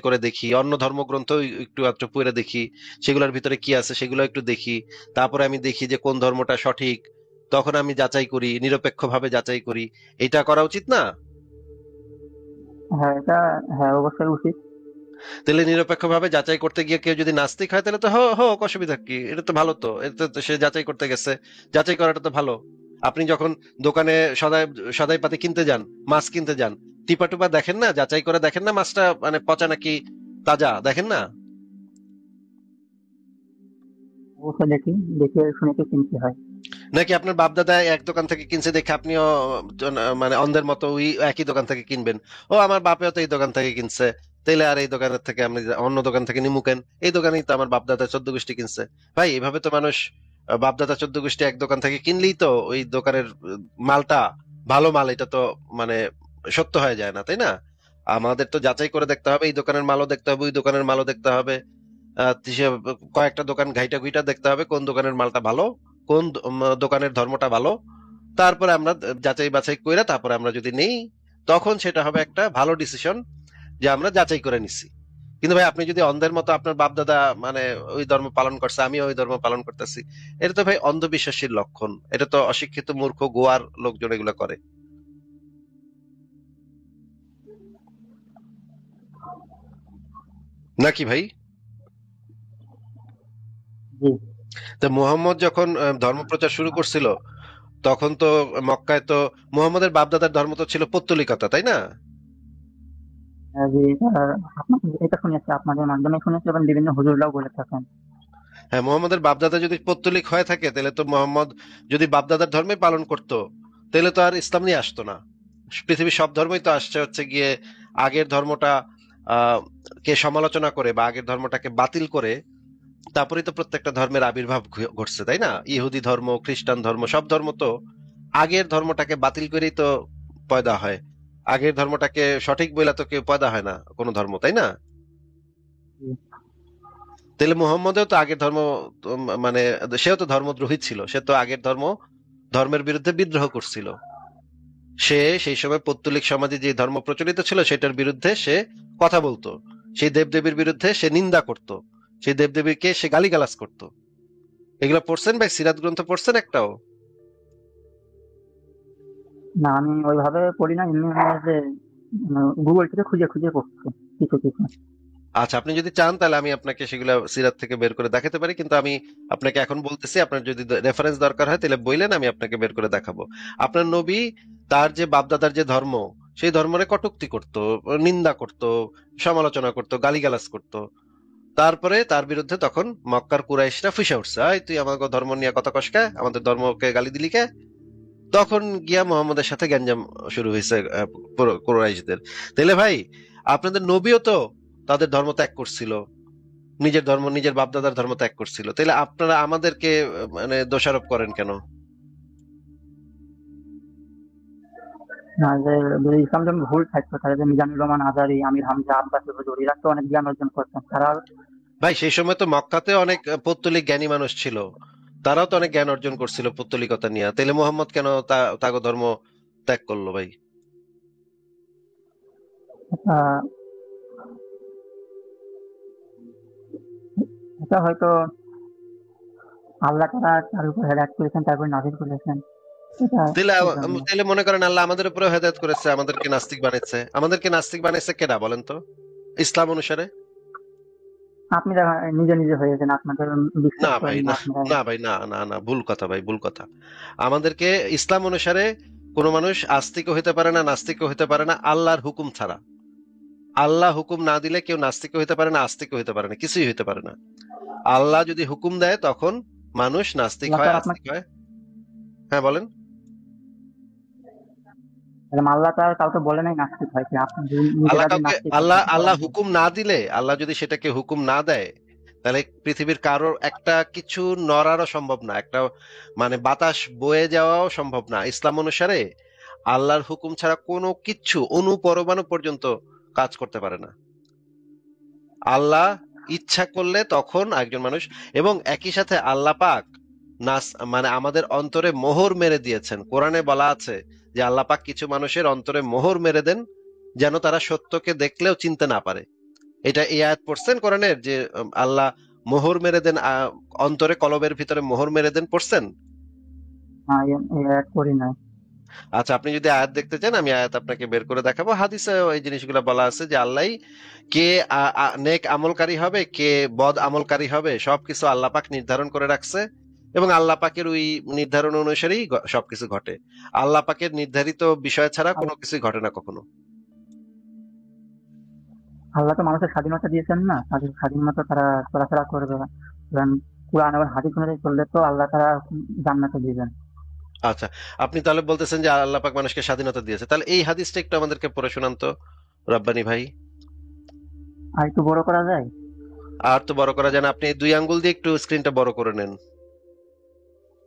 করে দেখি, অন্য ধর্মগ্রন্থ একটু আধটু পড়ে দেখি, সেগুলোর ভিতরে কি আছে সেগুলো একটু দেখি। তারপরে আমি দেখি যে কোন ধর্মটা সঠিক, তখন আমি যাচাই করি, নিরপেক্ষভাবে যাচাই করি। এটা করা উচিত না? হ্যাঁ, এটা, হ্যাঁ, অবশ্যই উচিত। তাহলে নিরপেক্ষভাবে যাচাই করতে গিয়ে কেউ যদি নাস্তিক হয় তাহলে তো হোক, অসুবিধা কি? এটা তো ভালো, তো এটা তো সে যাচাই করতে গেছে, যাচাই করাটা তো ভালো। আপনি যখন দোকানে সদাই সদাই পাতি কিনতে যান, মাছ কিনতে যান, টিপা টুপা দেখেন না, যাচাই করে দেখেন না মাছটা মানে পচা নাকি তাজা, দেখেন না? অবশ্যই দেখি, দেখে শুনে তো কিনতে হয়। নাকি আপনার বাপ দাদা এক দোকান থেকে কিনছে দেখে আপনিও মানে অন্ধের মতো ওই একই দোকান থেকে কিনবেন? ও আমার বাপেও তো এই দোকান থেকে কিনছে, তাইলে আর এই দোকানের থেকে আমি অন্য দোকান থেকে নিমু কেন? এই দোকানেই তো আমার বাপ দাদা 14 গোষ্ঠী কিনছে। ভাই, এভাবে তো মানুষ বাপ দাদা 14 গোষ্ঠী এক দোকান থেকে কিনলেই তো ওই দোকানের মালটা ভালো মাল, এটা তো মানে সত্য হয়ে যায় না, তাই না? আমাদের তো যাচাই করে দেখতে হবে, এই দোকানের মালও দেখতে হবে, ওই দোকানের মালও দেখতে হবে। কয়েকটা দোকান ঘাইটা ঘুইটা দেখতে হবে কোন দোকানের মালটা ভালো, কোন দোকানের ধর্মটা ভালো। তারপরে আমরা যাচাই বাছাই করে তারপরে আমরা যদি নেই, তখন সেটা হবে একটা ভালো ডিসিশন, যে আমরা যাচাই করে নিছি। কিন্তু ভাই, আপনি যদি অন্ধের মতো আপনার বাপ দাদা মানে ওই ধর্ম পালন করছে, আমি ওই ধর্ম পালন করতেছি, এটা তো ভাই অন্ধবিশ্বাসীর লক্ষণ। এটা তো অশিক্ষিত মূর্খ গোয়ার লোকজন এগুলো করে, নাকি ভাই? জি। তো মুহাম্মদ যখন ধর্ম প্রচার শুরু করছিল, তখন তো মক্কায় তো মুহাম্মদের বাপ দাদার ধর্ম তো ছিল পৌত্তলিকতা, তাই না? জি, আপনাকে এটা শুনেছি, আপনাদের মাধ্যমে শুনেছি এবং বিভিন্ন হুজুররাও বলে থাকেন। হ্যাঁ, মোহাম্মদের বাপদাদা যদি পৌত্তলিক হয়ে থাকে, তাহলে তো মোহাম্মদ যদি বাপদাদার ধর্মই পালন করতো, তাহলে তো আর ইসলাম নিয়ে আসতো না। পৃথিবীর সব ধর্মই তো আসছে হচ্ছে গিয়ে আগের ধর্মটা আহ কে সমালোচনা করে বা আগের ধর্মটাকে বাতিল করে, তারপরেই তো প্রত্যেকটা ধর্মের আবির্ভাব ঘটছে, তাই না? ইহুদি ধর্ম, খ্রিস্টান ধর্ম, সব ধর্ম তো আগের ধর্মটাকে বাতিল করেই তো পয়দা হয়। আগের ধর্মটাকে সঠিক বলে তো কেউ পয়দা হয় না কোনো ধর্ম, তাই না? জি। তাহলে মুহাম্মদেও তো আগের ধর্ম মানে সেও তো ধর্মদ্রোহী ছিল, সে তো আগের ধর্মের বিরুদ্ধে বিদ্রোহ করছিল। সে সেই সময় পৌত্তলিক সমাজে যে ধর্ম প্রচলিত ছিল সেটার বিরুদ্ধে সে কথা বলতো, সেই দেবদেবীর বিরুদ্ধে সে নিন্দা করত, সেই দেবদেবীকে সে গালিগালাজ করত। এগুলো পড়ছেন ভাই? সিরাত গ্রন্থ পড়ছেন একটাও? না, আমি ওইভাবে পড়ি না, এমনি হয় যে গুগল থেকে খুঁজে খুঁজে পড়ছি কিছু কিছু। আচ্ছা, আপনি যদি চান তাহলে আমি আপনাকে সেগুলো সিরাত থেকে বের করে দেখাতে পারি, কিন্তু আমি আপনাকে এখন বলতেছি, আপনার যদি রেফারেন্স দরকার হয় তাহলে বললেন, আমি আপনাকে বের করে দেখাবো। আপনার নবী তার যে বাপদাদার যে ধর্ম, সেই ধর্মের কটূক্তি করত, নিন্দা করত, সমালোচনা করত, গালিগালাজ করত। তারপরে তার বিরুদ্ধে তখন মক্কার কুরাইশরা ফুঁসে উঠছে, "এই তুই আমাদের ধর্ম নিয়ে কথা কস কে? আমাদের ধর্মকে গালি দিলি কে?" তখন গিয়া মোহাম্মদের সাথে গ্যাঞ্জাম শুরু হয়েছে কুরাইশদের। তাহলে ভাই, আপনাদের নবীও তো তাদের ধর্ম ত্যাগ করছিল, নিজের ধর্ম, নিজের বাপদাদার ধর্ম ত্যাগ করছিল। তাহলে আপনারা আমাদেরকে মানে দোষারোপ করেন কেন? না, যে যদি ইসলাম ধর্ম ভুল থাকতো তাহলে যে মিজানুর রহমান আজারি, আমির হামজা, আব্বাসী হুজুর এরা তো অনেক জ্ঞান অর্জন করতেন তারা। ভাই, সেই সময় তো মক্কাতে অনেক পৌত্তলিক জ্ঞানী মানুষ ছিল, তারাও তো অনেক জ্ঞান অর্জন করছিল পৌত্তলিকতা নিয়ে। তাহলে মোহাম্মদ কেন তাগো ধর্ম ত্যাগ করলো ভাই? আহ, এটা হয়তো আল্লাহ তারা তার উপর হেদায়েত করেছেন, তারপর নাযিল করেছেন, এটা তাহলে এই জন্য। তাহলে মনে করেন আল্লাহ আমাদের উপরে হেদায়েত করেছে, আমাদেরকে নাস্তিক বানাইছে। আমাদেরকে নাস্তিক বানাইছে কেডা বলেন তো, ইসলাম অনুসারে? আপনারা নিজে নিজে হয়েছেন, আপনাদের না বিশ্বাস ভাই, করেন না না, আপনারা। না ভাই, না, না, না, ভুল কথা ভাই, ভুল কথা। আমাদেরকে ইসলাম অনুসারে কোনো মানুষ আস্তিকও হইতে পারে না, নাস্তিকও হইতে পারে না আল্লাহর হুকুম ছাড়া। আল্লাহ হুকুম না দিলে কেউ নাস্তিকও হইতে পারে না, আস্তিকও হইতে পারে না, কিছুই হইতে পারে না। আল্লাহ যদি হুকুম দেয় তখন মানুষ নাস্তিক আল্লাহ হয়, তাআলা আস্তিক আপনাকে, হয়। হ্যাঁ, বলেন। আল্লাহ তাআলা কাউকে বলে নাই নাস্তিক হয়েছে, আপনি যদি আল্লাহ নিজেরা যদি কাউকে, নাস্তিক হন আল্লাহ তাতে আল্লাহ বলেন নাই। হুকুম না দিলে, আল্লাহ যদি সেটাকে হুকুম না দেয়, তাহলে পৃথিবীর কারোর একটা কিছু নড়ারও সম্ভব না, একটা মানে বাতাস বয়ে যাওয়াও সম্ভব না। ইসলাম অনুসারে আল্লাহর হুকুম ছাড়া কোনো কিচ্ছু অণু পরমাণু পর্যন্ত কাজ করতে পারে না। আল্লাহ ইচ্ছা করলে তখন একজন মানুষ, এবং একই সাথে আল্লাহ পাক নাস মানে আমাদের অন্তরে মোহর মেরে দিয়েছেন। কোরআনে বলা আছে যে আল্লাহ পাক কিছু মানুষের অন্তরে মোহর মেরে দেন, যেন তারা সত্যকে দেখলেও চিনতে না পারে। এটা এই আয়াত পড়ছেন কোরআনের যে আল্লাহ মোহর মেরে দেন, অন্তরে কলবের ভিতরে মোহর মেরে দেন, পড়ছেন? না, অ্যাড করি নাই। আচ্ছা, আপনি যদি আয়াত দেখতে চান আমি আয়াত আপনাকে বের করে দেখাবো। হাদিসে এই জিনিসগুলো বলা আছে যে আল্লাহ কে নেক আমলকারী হবে, কে বদ আমলকারী হবে, সবকিছু আল্লাহ পাক নির্ধারণ করে রাখছে, এবং আল্লাহ পাকের ওই নির্ধারণ অনুসারেই সবকিছু ঘটে। আল্লাহ পাকের নির্ধারিত বিষয় ছাড়া কোনো কিছুই ঘটে না কখনো। আল্লাহ তো মানুষের স্বাধীনতা দিয়েছেন না, তাদের স্বাধীনতা তারা চলাফেরা করবে। কারণ কোরআন এবং হাদিস অনুযায়ী চললে তো আল্লাহ তারা জান্নাতে দিবেন। আচ্ছা, আপনি তাহলে বলতেছেন যে আল্লাহ পাক মানুষকে স্বাধীনতা দিয়েছে, তাহলে এই হাদিসটা একটু আমাদেরকে পড়ে শোনান তো রব্বানী ভাই। আর একটু বড় করা যায়? আর তো বড় করা যায় না, আপনি 2 আঙ্গুল দিয়ে একটু স্ক্রিনটা বড় করে নেন।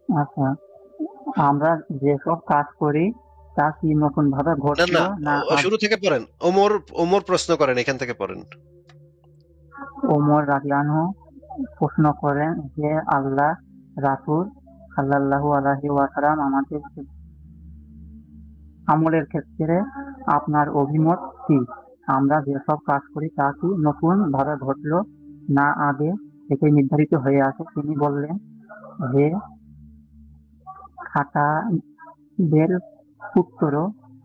আচ্ছা, আমরা যেসব কাজ করি তা কি নতুন ভাবে না না, ঘটলো না শুরু থেকে পড়েন। ওমর ওমর প্রশ্ন করেন, এখান থেকে পড়েন। ওমর রাদিয়াল্লাহু প্রশ্ন করেন যে আল্লাহ রাসূল সাল্লাল্লাহু আলাইহি ওয়াসাল্লাম আমাদের আমলের ক্ষেত্রে আপনার অভিমত কি? আমরা যেসব কাজ করি তা কি নতুন ভাবে ঘটলো না আগে থেকে নির্ধারিত হয়ে আছে? তিনি বললেন, হে খাতাবের পুত্র,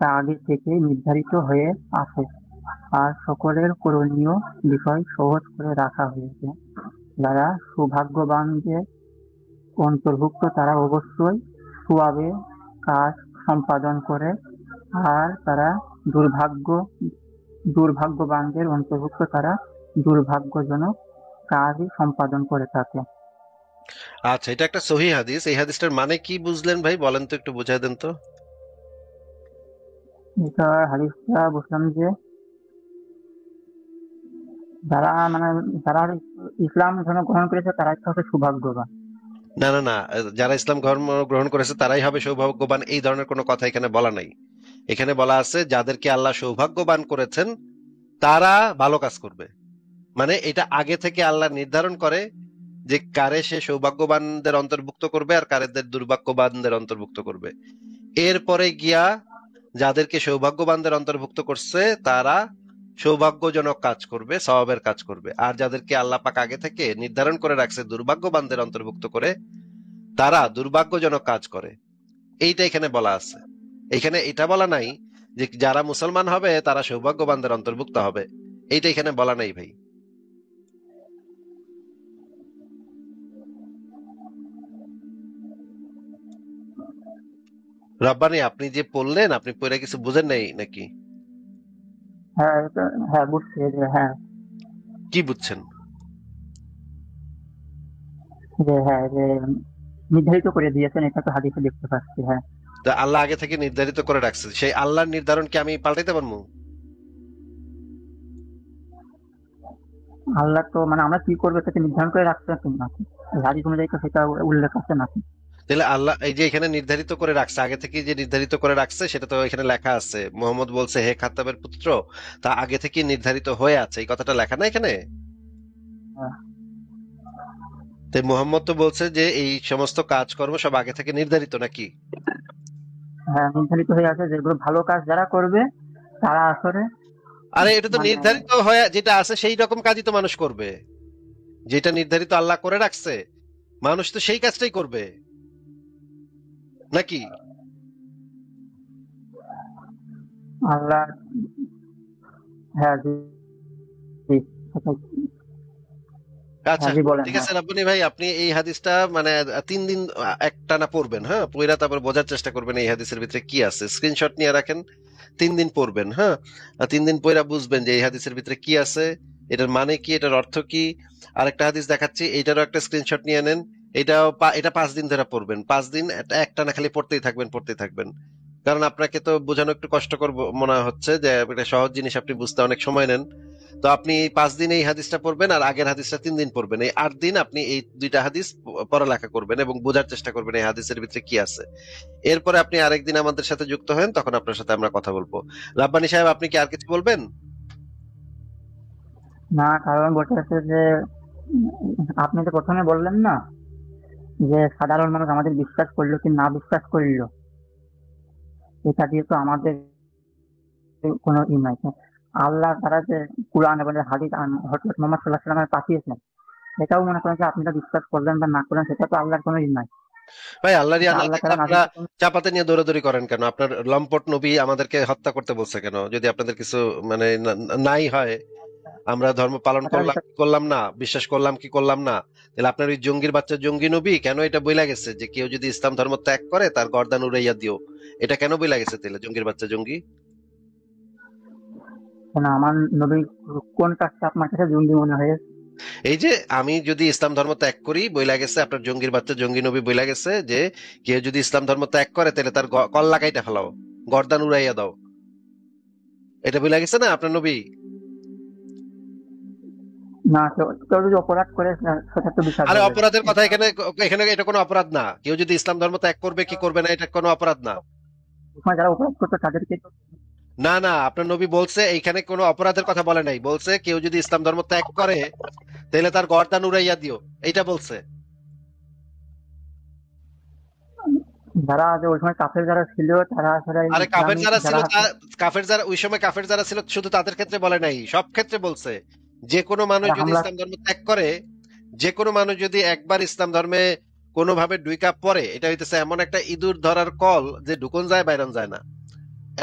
তা আগে থেকে নির্ধারিত হয়ে আছে, আর সকলের করণীয় বিষয় সহজ করে রাখা হয়েছে। যারা সৌভাগ্যবানদের অন্তর্ভুক্ত তারা অবশ্যই সওয়াবে কাজ সম্পাদন করে, আর তারা দুর্ভাগ্যবানদের অন্তর্ভুক্ত তারা দুর্ভাগ্যজনক কাজই সম্পাদন করে থাকে। আচ্ছা, এটা একটা সহি হাদিস। এই হাদিসটার মানে কি বুঝলেন ভাই, বলেন তো, একটু বুঝাই দেন তো। এটা হাদিসটা বুঝলাম যে যারা মানে যারা ইসলাম ধর্ম গ্রহণ করেছে তারাই হচ্ছে সৌভাগ্যবান। না না না, যারা ইসলাম ধর্ম গ্রহণ করেছে তারাই হবে সৌভাগ্যবান, এই ধরনের কোনো কথা এখানে বলা নাই। এখানে বলা আছে যাদেরকে আল্লাহ সৌভাগ্যবান করেছেন তারা ভালো কাজ করবে। মানে এটা আগে থেকে আল্লাহ নির্ধারণ করে যে কারে সে সৌভাগ্যবানদের অন্তর্ভুক্ত করবে আর কারেদের দুর্ভাগ্যবানদের অন্তর্ভুক্ত করবে। এরপরে গিয়া যাদেরকে সৌভাগ্যবানদের অন্তর্ভুক্ত করছে তারা সৌভাগ্যজনক কাজ করবে, সওয়াবের কাজ করবে। আর যাদেরকে আল্লাহ পাক আগে থেকে নির্ধারণ করে রাখছে দুর্ভাগ্যবানদের অন্তর্ভুক্ত করে, তারা দুর্ভাগ্যজনক কাজ করে। এইটা এখানে বলা আছে। এখানে এটা বলা নাই যে যারা মুসলমান হবে তারা সৌভাগ্যবানদের অন্তর্ভুক্ত হবে, এইটা এখানে বলা নাই ভাই। রব্বানি, আপনি যে পড়লেন আপনি পড়ে কিছু বুঝেন নাই নাকি? হ্যাঁ, হ্যাঁ বুঝছি যে হ্যাঁ, কি বুঝছেন? যে নির্ধারিত করে দিয়েছেন, এটা তো হাদিসে দেখতে পাচ্ছি। হ্যাঁ, তা আল্লাহ আগে থেকে নির্ধারিত করে রাখছে, সেই আল্লাহর নির্ধারণ কি আমি পাল্টাইতে পারবো? আল্লাহ তো মানে আমরা কি করবো সেটা নির্ধারণ করে রাখতে পারছেন নাকি? এই হাদিস অনুযায়ী তো সেটা উল্লেখ আছে নাকি? তাহলে আল্লাহ এই যে এখানে নির্ধারিত করে রাখছে, আগে থেকে যে নির্ধারিত করে রাখছে সেটা তো এখানে লেখা আছে। মোহাম্মদ বলছে হে খাত্তাবের পুত্র, তা আগে থেকে নির্ধারিত হয়ে আছে, এই কথাটা লেখা না এখানে। হ্যাঁ, তাই মোহাম্মদ তো বলছে যে এই সমস্ত কাজকর্ম সব আগে থেকে নির্ধারিত নাকি? হ্যাঁ নির্ধারিত হয়ে আছে, যেগুলো ভালো কাজ যারা করবে তারা আসলে আরে এটা তো মানে নির্ধারিত হয়ে যেটা আছে সেই রকম কাজই তো মানুষ করবে। যেটা নির্ধারিত আল্লাহ করে রাখছে মানুষ তো সেই কাজটাই করবে নাকি? আল্লাহ, হ্যাঁ জি, জি, সেটাই। আচ্ছা, হ্যাঁ জি বলেন। ঠিক হ্যাঁ, আছে রাব্বানি ভাই, আপনি এই হাদিসটা মানে 3 দিন একটানা পড়বেন, হ্যাঁ, পড়া তারপর বোঝার চেষ্টা করবেন এই হাদিসের ভিতরে কি আছে, স্ক্রিনশট নিয়ে রাখেন। 3 দিন পড়বেন, হ্যাঁ। 3 দিন পড়া বুঝবেন যে এই হাদিসের ভিতরে কি আছে, এটার মানে কি, এটার অর্থ কি। আরেকটা হাদিস দেখাচ্ছি, এইটারও একটা স্ক্রিনশট নিয়ে নেন। এটা 5 দিন ধরে পড়বেন, 5 দিন একটানা খালি পড়তেই থাকবেন, পড়তেই থাকবেন। কারণ আপনাকে তো বোঝানো একটু কষ্টকর মনে হচ্ছে যে একটা সহজ জিনিস আপনি বুঝতে অনেক সময় নেন। তো আপনি 5 দিন এই হাদিসটা পড়বেন আর আগের হাদিসটা 3 দিন পড়বেন, এই 8 দিন আপনি এই 2টা হাদিস পড়ালেখা করবেন এবং বোঝার চেষ্টা করবেন এই হাদিসের ভিতরে কি আছে। এরপরে আপনি আরেকদিন আমাদের সাথে যুক্ত হন, তখন আপনার সাথে আমরা কথা বলবো। রাব্বানি সাহেব, আপনি কি আর কিছু বলবেন? না কারণ বলতে চাচ্ছে যে আপনি তো প্রথমে বললেন না যে সাধারণ মানুষ আমাদের বিশ্বাস করলো কি না বিশ্বাস করলো, এটা দিয়ে তো আমাদের কোনো ই নাই। আল্লাহ তারা যে কুরআন এবং হাদিস হযরত মুহাম্মদ সাল্লাল্লাহু আলাইহি ওয়াসাল্লামের পাঠিয়েছেন, এটাও মনে করেন যে আপনি এটা বিশ্বাস করলেন বা না করলেন, সেটা তো আল্লাহর কোনো ই নাই। ভাই, আল্লাহর এটা ইয়া না আল্লাহ থাকলে তাআলা নাযিল আপনারা করেছেন। চাপাতে নিয়ে দৌড়াদৌড়ি করেন কেন? আপনার লম্পট নবী আমাদেরকে হত্যা করতে বলছে কেন? যদি আপনাদের কিছু মানে নাই হয়, আমরা ধর্ম পালন আপনারা করলাম বিশ্বাস কি করলাম না, বিশ্বাস করলাম কি করলাম না, তাহলে আপনার ওই জঙ্গির বাচ্চা জঙ্গি নবী কেন এটা বইলা গেছে যে কেউ যদি ইসলাম ধর্ম ত্যাগ করে তার গর্দান উড়াইয়া দিও? এটা কেন বইলা গেছে তাহলে জঙ্গির বাচ্চা জঙ্গি? কেন আমার নবী কোন কাজটা আপনার কাছে জঙ্গি মনে হয়েছে? এই যে আমি যদি ইসলাম ধর্ম ত্যাগ করি, বইলা গেছে আপনার জঙ্গির বাচ্চা জঙ্গি নবী বইলা গেছে যে কেউ যদি ইসলাম ধর্ম ত্যাগ করে তাহলে তার কল্লা কাইটা ফেলাও, গর্দান উড়াইয়া দাও। এটা বইলা গেছে না আপনার নবী? না, কেউ কেউ যদি অপরাধ করে সেটা তো বিচার আরে হবে। অপরাধের কথা এটা এখানে, এখানে এটা কোনো অপরাধ না। কেউ যদি ইসলাম ধর্ম ত্যাগ করবে কি করবে না এটা কোনো অপরাধ না। ওই সময় যারা অপরাধ করতো তাদেরকে না না, আপনার নবী বলছে এইখানে কোনো অপরাধের কথা বলে নাই, বলছে কেউ যদি ইসলাম ধর্ম ত্যাগ করে তাহলে তার গর্দান উড়াইয়া দিও, এইটা বলছে। যারা যে ওই সময় কাফের যারা ছিল তারা আসলে আরে কাফের ইসলামিক যারা ছিল যারা আছে কাফের যারা ওই সময় কাফের যারা ছিল শুধু তাদের ক্ষেত্রে বলে নাই, সব ক্ষেত্রে বলছে। যে কোনো মানুষ তারা যদি হামলা ইসলাম ধর্ম ত্যাগ করে, যে কোনো মানুষ যদি একবার ইসলাম ধর্মে কোনোভাবে ডুইকা পড়ে, এটা হইতেছে এমন একটা ইঁদুর ধরার কল যে ঢুকন যায় বাইরন যায় না।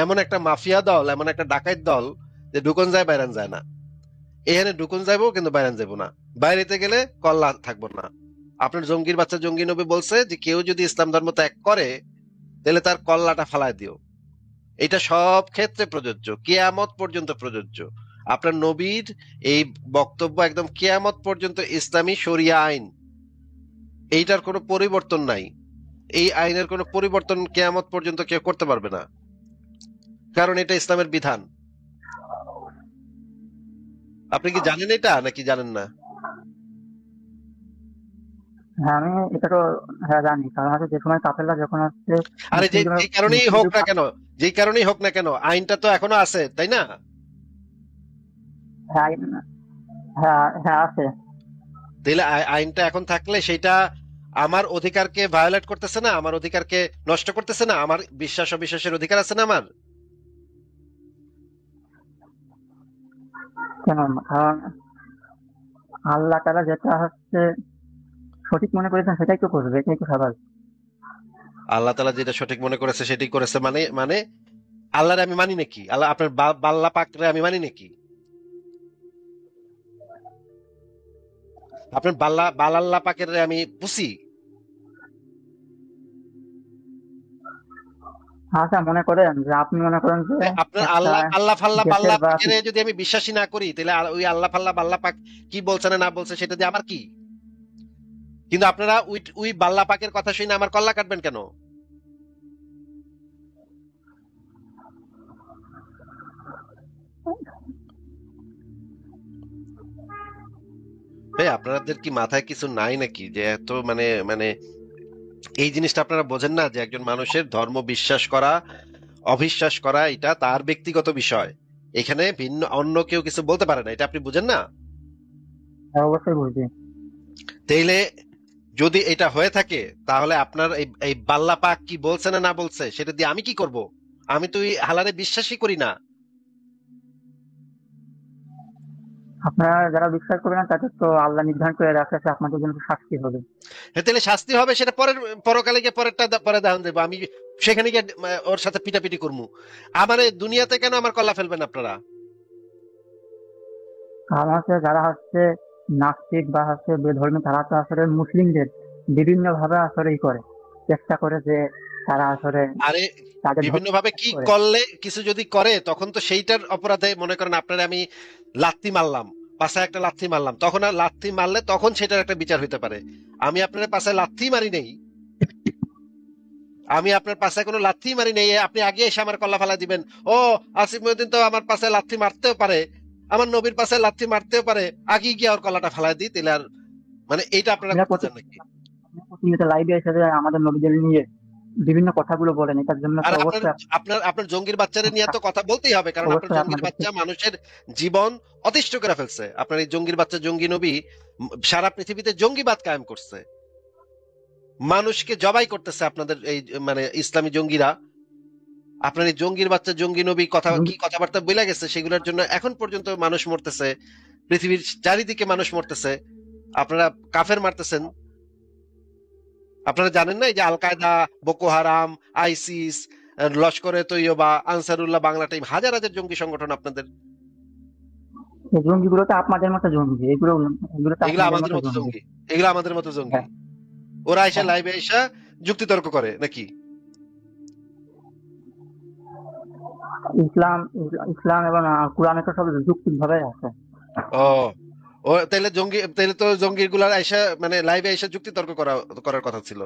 এমন একটা মাফিয়া দল, এমন একটা ডাকাত দল যে ঢুকন যায় বাইরান যায় না। এখানে ঢুকুন যাইবো কিন্তু বাইরান যাইবো না, বাইরেতে গেলে কল্লা থাকবো না। আপনার জঙ্গির বাচ্চা জঙ্গি নবী বলছে যে কেউ যদি ইসলাম ধর্ম ত্যাগ করে তাহলে তার কল্লাটা ফালায় দিও। এটা সব ক্ষেত্রে প্রযোজ্য, কিয়ামত পর্যন্ত প্রযোজ্য। আপনার নবীর এই বক্তব্য একদম কিয়ামত পর্যন্ত ইসলামী শরিয়া আইন, এইটার কোনো পরিবর্তন নাই। এই আইনের কোনো পরিবর্তন কিয়ামত পর্যন্ত কেউ করতে পারবে না, কারণ এটা ইসলামের বিধান। আপনি কি জানেন এটা নাকি জানেন না? হ্যাঁ, আমি এটা তো হ্যাঁ জানি। কারণ হচ্ছে যে সময় কাফেররা যখন হচ্ছে আরে যে মুসলিমদের যে কারণেই হোক মুসলিমদের না কেন, যেই কারণেই হোক না কেন, আইনটা তো এখনো আছে, তাই না? হ্যাঁ হ্যাঁ হ্যাঁ আছে। তাহলে আইনটা এখন থাকলে সেটা আমার অধিকারকে ভায়োলেট করতেছে না, আমার অধিকারকে নষ্ট করতেছে না, আমার বিশ্বাস অবিশ্বাসের অধিকার আছে না আমার। কেন? কারণ আল্লাহ তাআলা যেটা হচ্ছে সঠিক মনে করেছেন সেটাই তো করবে, এটাই তো স্বাভাবিক। আল্লাহ তাআলা যেটা সঠিক মনে করেছে সেটাই করেছে, মানে মানে আল্লাহরে আমি মানি নাকি? আল্লাহ আপনার বাল্লা পাকরে আমি মানি নাকি? আপনার বালাল্লাহ পাকের আমি পুষি? আচ্ছা, মনে করেন যে আপনি মনে করেন যে আপনার একটা আল্লাহ আল্লাহ ফাল্লাহ দেশের বাল্লা বা পাকের যদি আমি বিশ্বাসী না করি তাহলে ওই আল্লাহ ফাল্লাহ বাল্লা পাক কি বলছে না না বলছে সেটা দিয়ে আমার কি? কিন্তু আপনারা ওই ওই বাল্লা পাকের কথা শুনে আমার কল্লা কাটবেন কেন? ভাই, আপনাদের কি মাথায় কিছু নাই নাকি যে এত মানে মানে এই জিনিসটা আপনারা বোঝেন না যে একজন মানুষের ধর্ম বিশ্বাস করা অবিশ্বাস করা এটা তার ব্যক্তিগত বিষয়, এখানে ভিন্ন অন্য কেউ কিছু বলতে পারে না, এটা আপনি বুঝেন না? অবশ্যই বুঝি। তাইলে যদি এটা হয়ে থাকে তাহলে আপনার এই এই বাল্লা পাক কি বলছে না না বলছে সেটা দিয়ে আমি কি করব? আমি তো এই হালারে বিশ্বাসই করি না। আপনারা যারা বিশ্বাস করবেন না তাদের তো আল্লাহ নির্ধারণ করে রাখেছে আপনাদের জন্য শাস্তি হবে। হ্যাঁ, তাহলে শাস্তি হবে সেটা পরের পরকালে গিয়ে পরেরটা পরে দাহন দেবো আমি, সেখানে গিয়ে ওর সাথে পিটাপিটি করবো। আমার এই দুনিয়াতে কেন আমার কল্লা ফেলবেন আপনারা? কারণ হচ্ছে যারা হচ্ছে নাস্তিক বা হচ্ছে বেধর্মী তারা তো আসলে মুসলিমদের বিভিন্ন ভাবে আসলে করে, চেষ্টা করে যে তারা আসলে আরে তাদের বিভিন্ন ধর্ম ভাবে ত্যাগ কি করে। করলে কিছু যদি করে তখন তো সেইটার অপরাধে মনে করেন আপনার আমি লাত্তি মারলাম, পাশায় একটা লাথি মারলাম, তখন আর লাথি মারলে তখন সেটার একটা বিচার হইতে পারে। আমি আপনার পাশে লাথি মারি নেই, আমি আপনার পাশে কোনো লাথি মারি নেই, আপনি আগে এসে আমার কল্লা ফেলা দিবেন। ও, আসিফ মহিউদ্দিন তো আমার পাশে লাথি মারতেও পারে, আমার নবীর পাশে লাথি মারতেও পারে, আগে গিয়ে ওর কল্লাটা ফেলাই দিই, তাহলে আর মানে এইটা আপনারা আপনারা করতে চান নাকি? প্রতিনিয়ত লাইভে এসে যে আমাদের নবীদের নিয়ে বিভিন্ন কথাগুলো বলেন, এটার জন্য আর তো আপনার অবশ্যই আপনার আপনার জঙ্গির বাচ্চারে নিয়ে তো কথা বলতেই হবে, কারণ আপনার অবশ্যই জঙ্গির আপনাদেরকে বাচ্চা মানুষের জীবন অতিষ্ঠ করে ফেলছে। আপনার এই জঙ্গির বাচ্চা জঙ্গি নবী সারা পৃথিবীতে জঙ্গিবাদ কায়েম করছে, মানুষকে জবাই করতেছে আপনাদের এই মানে ইসলামী জঙ্গিরা। আপনার এই জঙ্গির বাচ্চা জঙ্গি নবী কথা জঙ্গি কি কথাবার্তা বলে গেছে, সেগুলোর জন্য এখন পর্যন্ত মানুষ মরতেছে, পৃথিবীর চারিদিকে মানুষ মরতেছে, আপনারা কাফের মারতেছেন। আপনারা জানেন না এই যে আল কায়দা, Boko Haram, ISIS, লস্করে Taiyaba, Ansarullah, Bangla time, হাজার হাজার জঙ্গি সংগঠন আপনাদের। এই জঙ্গিগুলো তো আপনাদের মতো জঙ্গি, এগুলো এগুলো তো এগুলো আপনাদের আমাদের মতো মতো জঙ্গি। জঙ্গি, এগুলো আমাদের মতো জঙ্গি। হ্যাঁ, ওরা এসে হ্যাঁ। লাইভে এসে যুক্তিতর্ক করে নাকি? ইসলাম ইসলাম এবং কোরআনে তো সব যুক্তি ভাবে আছে। ও, ও তাহলে জঙ্গি, তাহলে তো জঙ্গির গুলার আইসা মানে লাইভে এসে যুক্তিতর্ক করার কথা ছিল।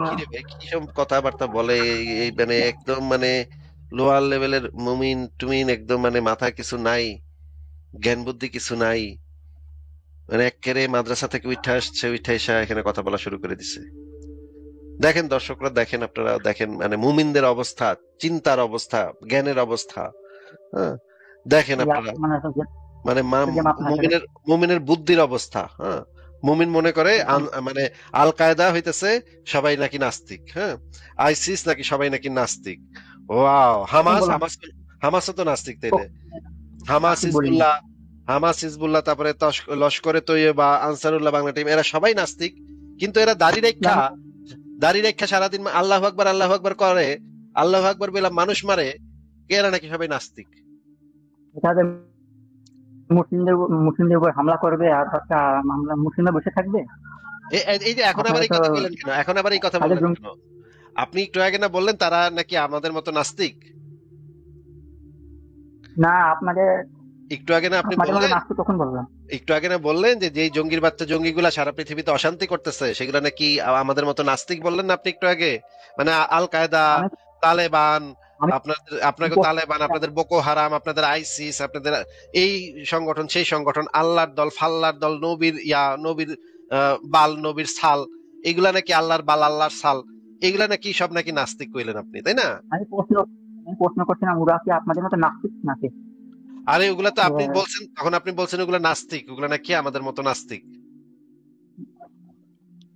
কি রে ভাই, কি সব কথাবার্তা বলে! এই মানে একদম মানে লোয়ার লেভেলের মুমিন টুমিন, একদম মানে মাথায় কিছু নাই, জ্ঞান বুদ্ধি কিছু নাই, মানে একেবারে মাদ্রাসা থেকে উঠে আসছে, উঠে এসে এখানে কথা বলা শুরু করে দিছে। দেখেন দর্শকরা, দেখেন আপনারা, দেখেন মানে মুমিনদের অবস্থা, চিন্তার অবস্থা, জ্ঞানের অবস্থা। হ্যাঁ, দেখেন আপনারা মানে মানে মুমিনের মুমিনের বুদ্ধির অবস্থা। হ্যাঁ, মুমিন মনে করে মানে আল কায়দা হইতেছে সবাই নাকি নাস্তিক, হ্যাঁ, আইসিস নাকি সবাই নাকি নাস্তিক। ওয়াও, হামাসও তো নাস্তিক তাইলে। হামাস বলি হিজবুল্লাহ, তারপরে লস্করে তৈয়বা, আনসারুল্লাহ, বাংলা টিম, এরা সবাই নাস্তিক। কিন্তু এরা দাড়ি রেখা সারাদিন আল্লাহু আকবার করে, আল্লাহু আকবার বলে মানুষ মারে, এরা নাকি সবাই নাস্তিক। মুসলিমদের মুসলিমদের উপর হামলা করবে আর মুসলিমরা বসে থাকবে। এই যে এখন আবার এই কথা বললেন কেন? এখন আবার এই কথা বললেন কেন? আপনি একটু আগে না বললেন তারা নাকি আমাদের মতো নাস্তিক? না, আপনাদের একটু আগে না আপনি বললেন, তখন বললাম একটু আগে না বললেন যে যেই জঙ্গির বাচ্চা জঙ্গিগুলা সারা পৃথিবীতে অশান্তি করতেছে সেগুলা নাকি আমাদের মতো নাস্তিক, বললেন না আপনি একটু আগে? মানে আল কায়দা, তালেবান, আপনাকে তালেবান, আপনাদের বোকো হারাম, আপনাদের আইসিস, আপনাদের এই সংগঠন সেই সংগঠন, আল্লাহর দল ফাল্লার দল, নবীর বাল, নবীর ছাল, এগুলা নাকি আল্লাহর বাল আল্লাহর ছাল, এগুলা নাকি সব নাকি নাস্তিক কইলেন আপনি, তাই না? আমি প্রশ্ন করছিলাম ওরা কি আপনাদের মতো নাস্তিক নাকি? আরে ওগুলা তো আপনি বলছেন, তখন আপনি বলছেন ওগুলা নাস্তিক, ওগুলা নাকি আমাদের মতো নাস্তিক।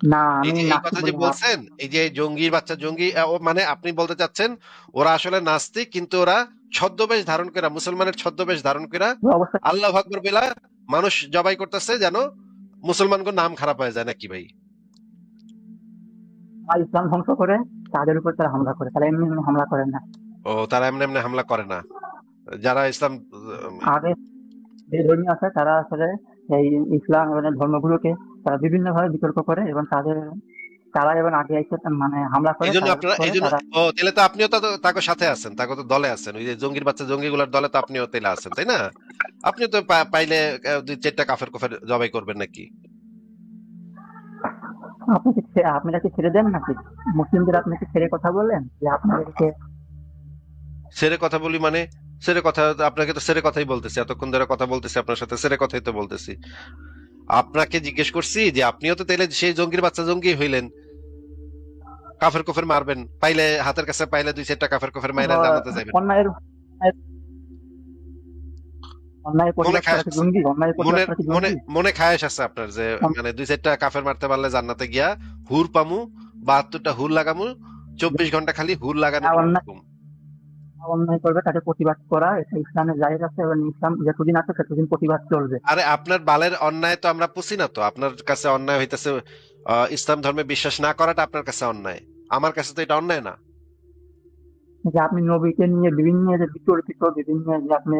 না, এই যে এই কথা যে বলছেন, এই যে জঙ্গির বাচ্চা জঙ্গি, মানে আপনি বলতে চাচ্ছেন ওরা আসলে নাস্তিক, কিন্তু ওরা ছদ্মবেশ ধারণ করে, মুসলমানের ছদ্মবেশ ধারণ করে আল্লাহু আকবার বলা মানুষ জবাই করতেছে, যেন মুসলমানদের নাম খারাপ হয়ে যায় নাকি ভাই? ইসলাম ধ্বংস করে তাদের উপর তারা হামলা করে, তারা এমনি এমনি হামলা করে না। ও, তারা এমনি এমনি হামলা করে না। যারা ইসলাম আগে যে ধর্মী আছে তারা আসলে এই ইসলাম এবং ধর্মগুলোকে তারা বিভিন্ন ভাবে বিতর্ক করে এবং তারা এবং আগে এসে মানে হামলা করে। ও, তাহলে তো আপনিও তো তাকে সাথে আছেন, তাকে তো দলে আছেন, ওই যে জঙ্গির বাচ্চা জঙ্গিগুলোর দলে তো আপনিও তাইলে আছেন, তাই না? আপনিও তো পাইলে 2-4টা কাফের কুফের জবাই করবেন নাকি? আপনারা কি ছেড়ে দেন নাকি? মুসলিমদের আপনাকে ছেড়ে কথা বললেন যে আপনাদেরকে ছেড়ে কথা বলি মানে? ছেড়ে কথা, আপনাকে তো ছেড়ে কথাই বলতেছি, এতক্ষণ ধরে কথা বলতেছি আপনার সাথে, ছেড়ে কথাই তো বলতেছি। আপনাকে জিজ্ঞেস করছি যে আপনিও তো তাইলে সেই জঙ্গির বাচ্চা জঙ্গি হইলেন, কাফের কুফের মারবেন, পাইলে হাতের কাছে পাইলে 2-4টা কাফের কুফের মাইরা জানাতে যাবেন। মনে খায়েশ আছে আপনার যে মানে 2-4টা কাফের মারতে পারলে জান্নাতে গিয়া হুর পামু, 72টা হুর লাগামু, 24 ঘন্টা খালি হুর লাগানো। অন্যায় করবে তাকে প্রতিবাদ করা, এটা ইসলামের জায়েজ আছে এবং ইসলাম যতদিন আছে ততদিন প্রতিবাদ চলবে। আরে আপনার বালের অন্যায় তো আমরা পুষি না তো, আপনার কাছে অন্যায় হইতেছে ইসলাম ধর্মে বিশ্বাস না করাটা আপনার কাছে অন্যায়, আমার কাছে তো এটা অন্যায় না। যে আপনি নবীকে নিয়ে বিভিন্ন বিতর্কিত বিভিন্ন যে আপনি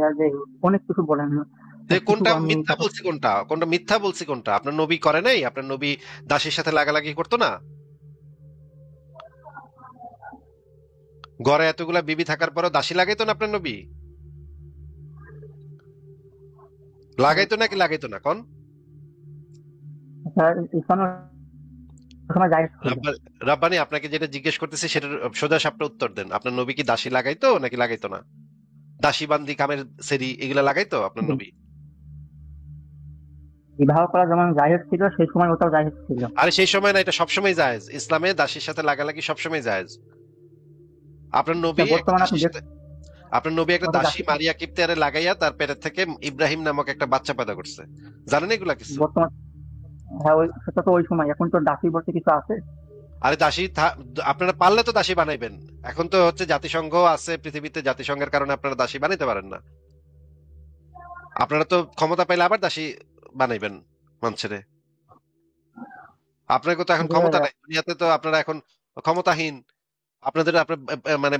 অনেক কিছু বলেন, কোনটা মিথ্যা বলছি, কোনটা মিথ্যা বলছি, কোনটা আপনার নবী করে নাই? আপনার নবী দাসীর সাথে লাগালাগি করতো না? ঘরে এতগুলা বিবি থাকার পরও দাসী লাগাইতো না আপনার নবী? লাগাইতো নাকি লাগাইতো না কোন? রাব্বানি, আপনাকে যেটা জিজ্ঞেস করতেছি সেটার সোজা সাপটা উত্তর দেন। আপনার নবী কি দাসী লাগাইতো নাকি লাগাইতো না? দাসী বান্দি কামের সেরি এগুলা লাগাইতো আপনার নবী? বিবাহ করা যেমন জায়েজ ছিল সেই সময় ওটাও জায়েজ ছিল। আরে সেই সময় না, এটা সবসময় জায়েজ। ইসলামে দাসীর সাথে লাগালাগি সবসময় জায়েজ। আপনার নবী একটা দাসী মারিয়া কিপ্তিয়ারে লাগাইয়া তার পেটের থেকে ইব্রাহিম নামক একটা বাচ্চা পয়দা করছে, জানেন এগুলা কিছু? হ্যাঁ, সেটা তো ওই সময়, এখন তো দাসী বলতে কিছু আছে। আরে আপনারা পারলে তো দাসী বানাইবেন। এখন তো হচ্ছে জাতিসংঘ আছে পৃথিবীতে, জাতিসংঘের কারণে আপনারা দাসী বানাইতে পারেন না। আপনারা তো ক্ষমতা পাইলে আবার দাসী বানাইবেন মানুষের। আপনাদের তো এখন ক্ষমতা যে নাই দুনিয়াতে, তো আপনারা এখন ক্ষমতাহীন। আপনার মানে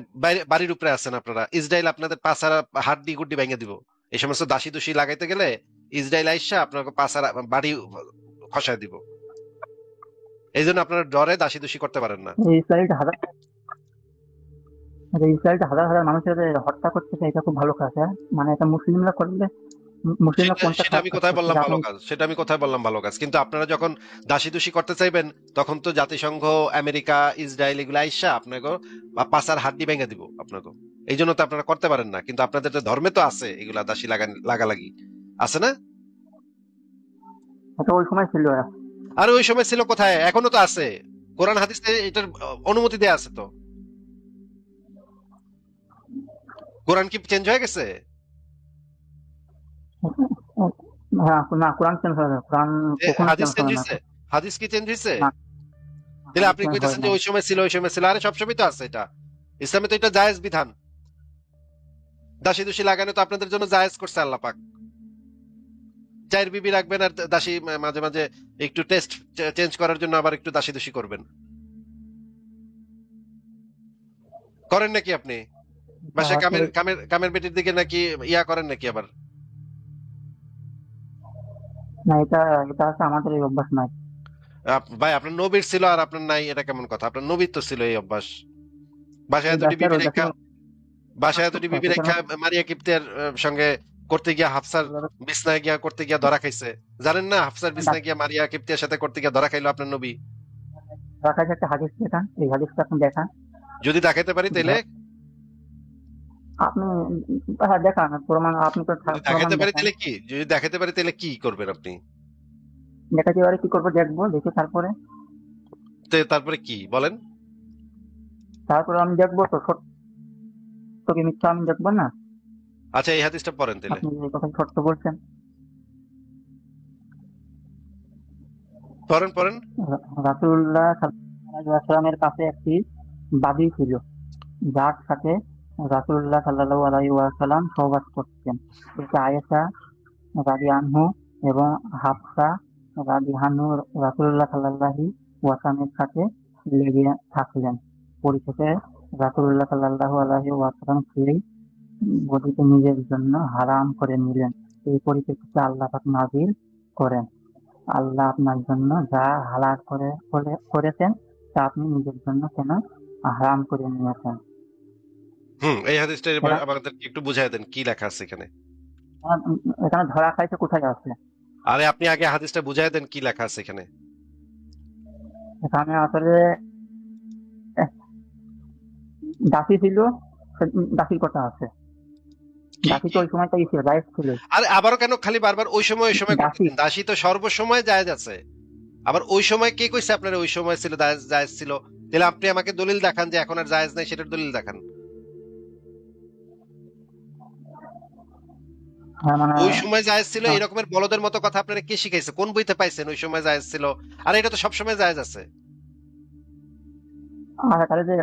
বাড়ির উপরে আছেন আপনারা। ইসরায়েল আপনাদের পাছার হাড্ডি গুড্ডি ভেঙে দিব। এই সমস্ত দাসী দুষি লাগাইতে গেলে ইসরায়েল আইসা আপনাকে পাছার বাড়ি খসায় দিব। এই জন্য আপনারা ডরে দাসী দুষি করতে পারেন না। ইসরায়েলটা হাজার ইসরায়েলটা হাজার হাজার মানুষের যে হত্যা করতেছে, এটা খুব ভালো কাজ। হ্যাঁ, মানে এটা মুসলিমরা করলে, মুসলিমরা সেটা কোনটা সেটা খারাপ আমি কাজ কোথায় করছে বললাম যে ভালো আপনি? কাজ, সেটা আমি কোথায় বললাম ভালো কাজ? কিন্তু আপনারা যখন দাসী দুষি করতে চাইবেন, তখন তো জাতিসংঘ, আমেরিকা, ইসরায়েল এগুলো আইসা আপনাকে পাছার হাড্ডি ভেঙে দিব আপনাকে। এই জন্য তো আপনারা করতে পারেন না। কিন্তু আপনাদের তো ধর্মে তো আছে এগুলা দাসী লাগালাগি, আছে না? এটা ওই সময় ছিল। আর ওই সময় ছিল কোথায়? এখনো তো আছে। কোরআন হাদিসে এটার অনুমতি দেয়া আছে তো। কোরআন কি চেঞ্জ হয়ে গেছে? হ্যাঁ, না, কোরআন চেঞ্জ হয় না, কোরআন কখনো হাদিস চেঞ্জ চেঞ্জ হয় না। হয়েছে? হাদিস কি চেঞ্জ হয়েছে? না, তাহলে হাদিস আপনি চেঞ্জ হয় কইতেছেন যে নাই। ওই সময় ছিল, ওই সময় ছিল। আরে সবসময় তো আছে এটা। ইসলামে তো এটা জায়েজ বিধান। দাসী দুষী লাগানো তো আপনাদের জন্য জায়েজ করছে আল্লাহ পাক। চায়ের বিবি রাখবেন আর দাসী মাঝে মাঝে একটু টেস্ট চেঞ্জ করার জন্য আবার একটু দাসী দুষী করবেন। করেন নাকি আপনি? বাসায় কামের আসলে কামের কামের বেটির দিকে নাকি ইয়া করেন নাকি আবার? না, এটা এটা আছে, আমাদের এই অভ্যাস নাই। ভাই, আপনার নবীর ছিল আর আপনার নাই, এটা কেমন কথা? আপনার নবীর তো ছিল এই অভ্যাস। বাসায় ওই এতটি দাসী আর বিবি ওই দাসী রেখা বাসায় এতটি বিবি রেখা মারিয়া কিপ্তের সঙ্গে করতে গিয়া হাফসার বিছনায় গিয়া করতে গিয়া ধরা খাইছে। জানেন না? হাফসার বিছনায় গিয়া মারিয়া কিপ্তের সাথে করতে গিয়া ধরা খাইলো আপনার নবী। রাখার একটা হাদিস দেখান, এই হাদিসটা আপনি দেখান। যদি দেখাইতে পারি তাইলে, আপনি, হ্যাঁ দেখান প্রমাণ, আপনি তো যদি প্রমাণ দেখাইতে পারি দেখান। তাহলে কি, যদি দেখাইতে পারি তাহলে কি করবেন আপনি? দেখাতে পারে কি করবো, দেখবো, দেখে তারপরে তারপরে কি বলেন? তারপরে আমি দেখবো তো, সত্য কি মিথ্যা আমি দেখবো না। আচ্ছা, এই হাদিসটা পড়েন তাহলে। আপনি যে কথা সত্য বলছেন। পড়েন পড়েন। রাসূলুল্লাহ সাল্লাল্লাহু আলাইহি ওয়াসাল্লামের কাছে একটি বাদী ছিল, যার সাথে রাসূলুল্লাহ সাল্লাল্লাহু আলাইহি ওয়াসাল্লাম সহবাস করতেন। এতে আয়েশা রাদিয়াল্লাহু এবং হাফসা রাদিয়াল্লাহু রাসূলুল্লাহ সাল্লাল্লাহু ওয়াসাল্লামের সাথে লেগে থাকলেন। পরিশেষে রাসূলুল্লাহ সাল্লাল্লাহু আলাইহি ওয়াসাল্লাম সেই বধূকে নিজের জন্য হারাম করে নিলেন। এই পরিপ্রেক্ষিতে আল্লাহ পাক নাযিল করেন, আল্লাহ আপনার জন্য যা হালাল করেছেন তা আপনি নিজের জন্য কেন হারাম করে নিয়েছেন। এই হাদিসটা এবার এটা আমাদেরকে একটু বুঝাই দেন, কি লেখা আছে এখানে? এখানে ধরা খাইছে কোথায় আছে? আরে আপনি আগে হাদিসটা বুঝাই দেন, কি লেখা আছে এখানে? এখানে আসলে দাসী ছিল, দাসীর কথা আছে। কি দাসী তো কি ওই সময় তো ছিল, রাইট ছিল। আরে আবারও কেন খালি বারবার ওই সময় দাসী, করতেছেন? দাসী তো সর্বসময় জায়েজ আছে। আবার ওই সময় কে কইছে আপনার ওই সময় ছিল জায়েজ ছিল? তাহলে আপনি আমাকে দলিল দেখান যে এখন আর জায়েজ নাই, সেটার দলিল দেখান। হ্যাঁ মানে ওই সময় জায়েজ ছিল এই রকমের বলদের মতো কথা আপনারা কে শিখাইছে? কোন বইতে পাইছেন ওই সময় জায়েজ ছিল? আর এটা তো সব সময় জায়েজ আছে। তাহলে যে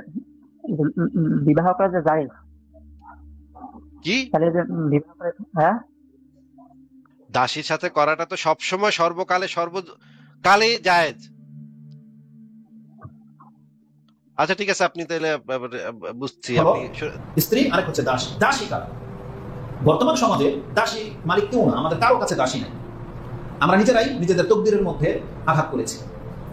বিবাহ করা যে যায়, কি? তাহলে যে বিবাহ করে, হ্যাঁ দাসীর সাথে করাটা তো সব সময় সর্বকালে জায়েজ। আচ্ছা ঠিক আছে, আপনি তাহলে বুঝছি। হলো আপনি স্ত্রী, আরেক হচ্ছে দাসী। দাসী কারা? বর্তমান সমাজে দাসী মালিক কেউ না, আমাদের কারো কাছে দাসী নেই। আমরা নিজেরাই নিজেদের তকদিরের মধ্যে আঘাত করেছি।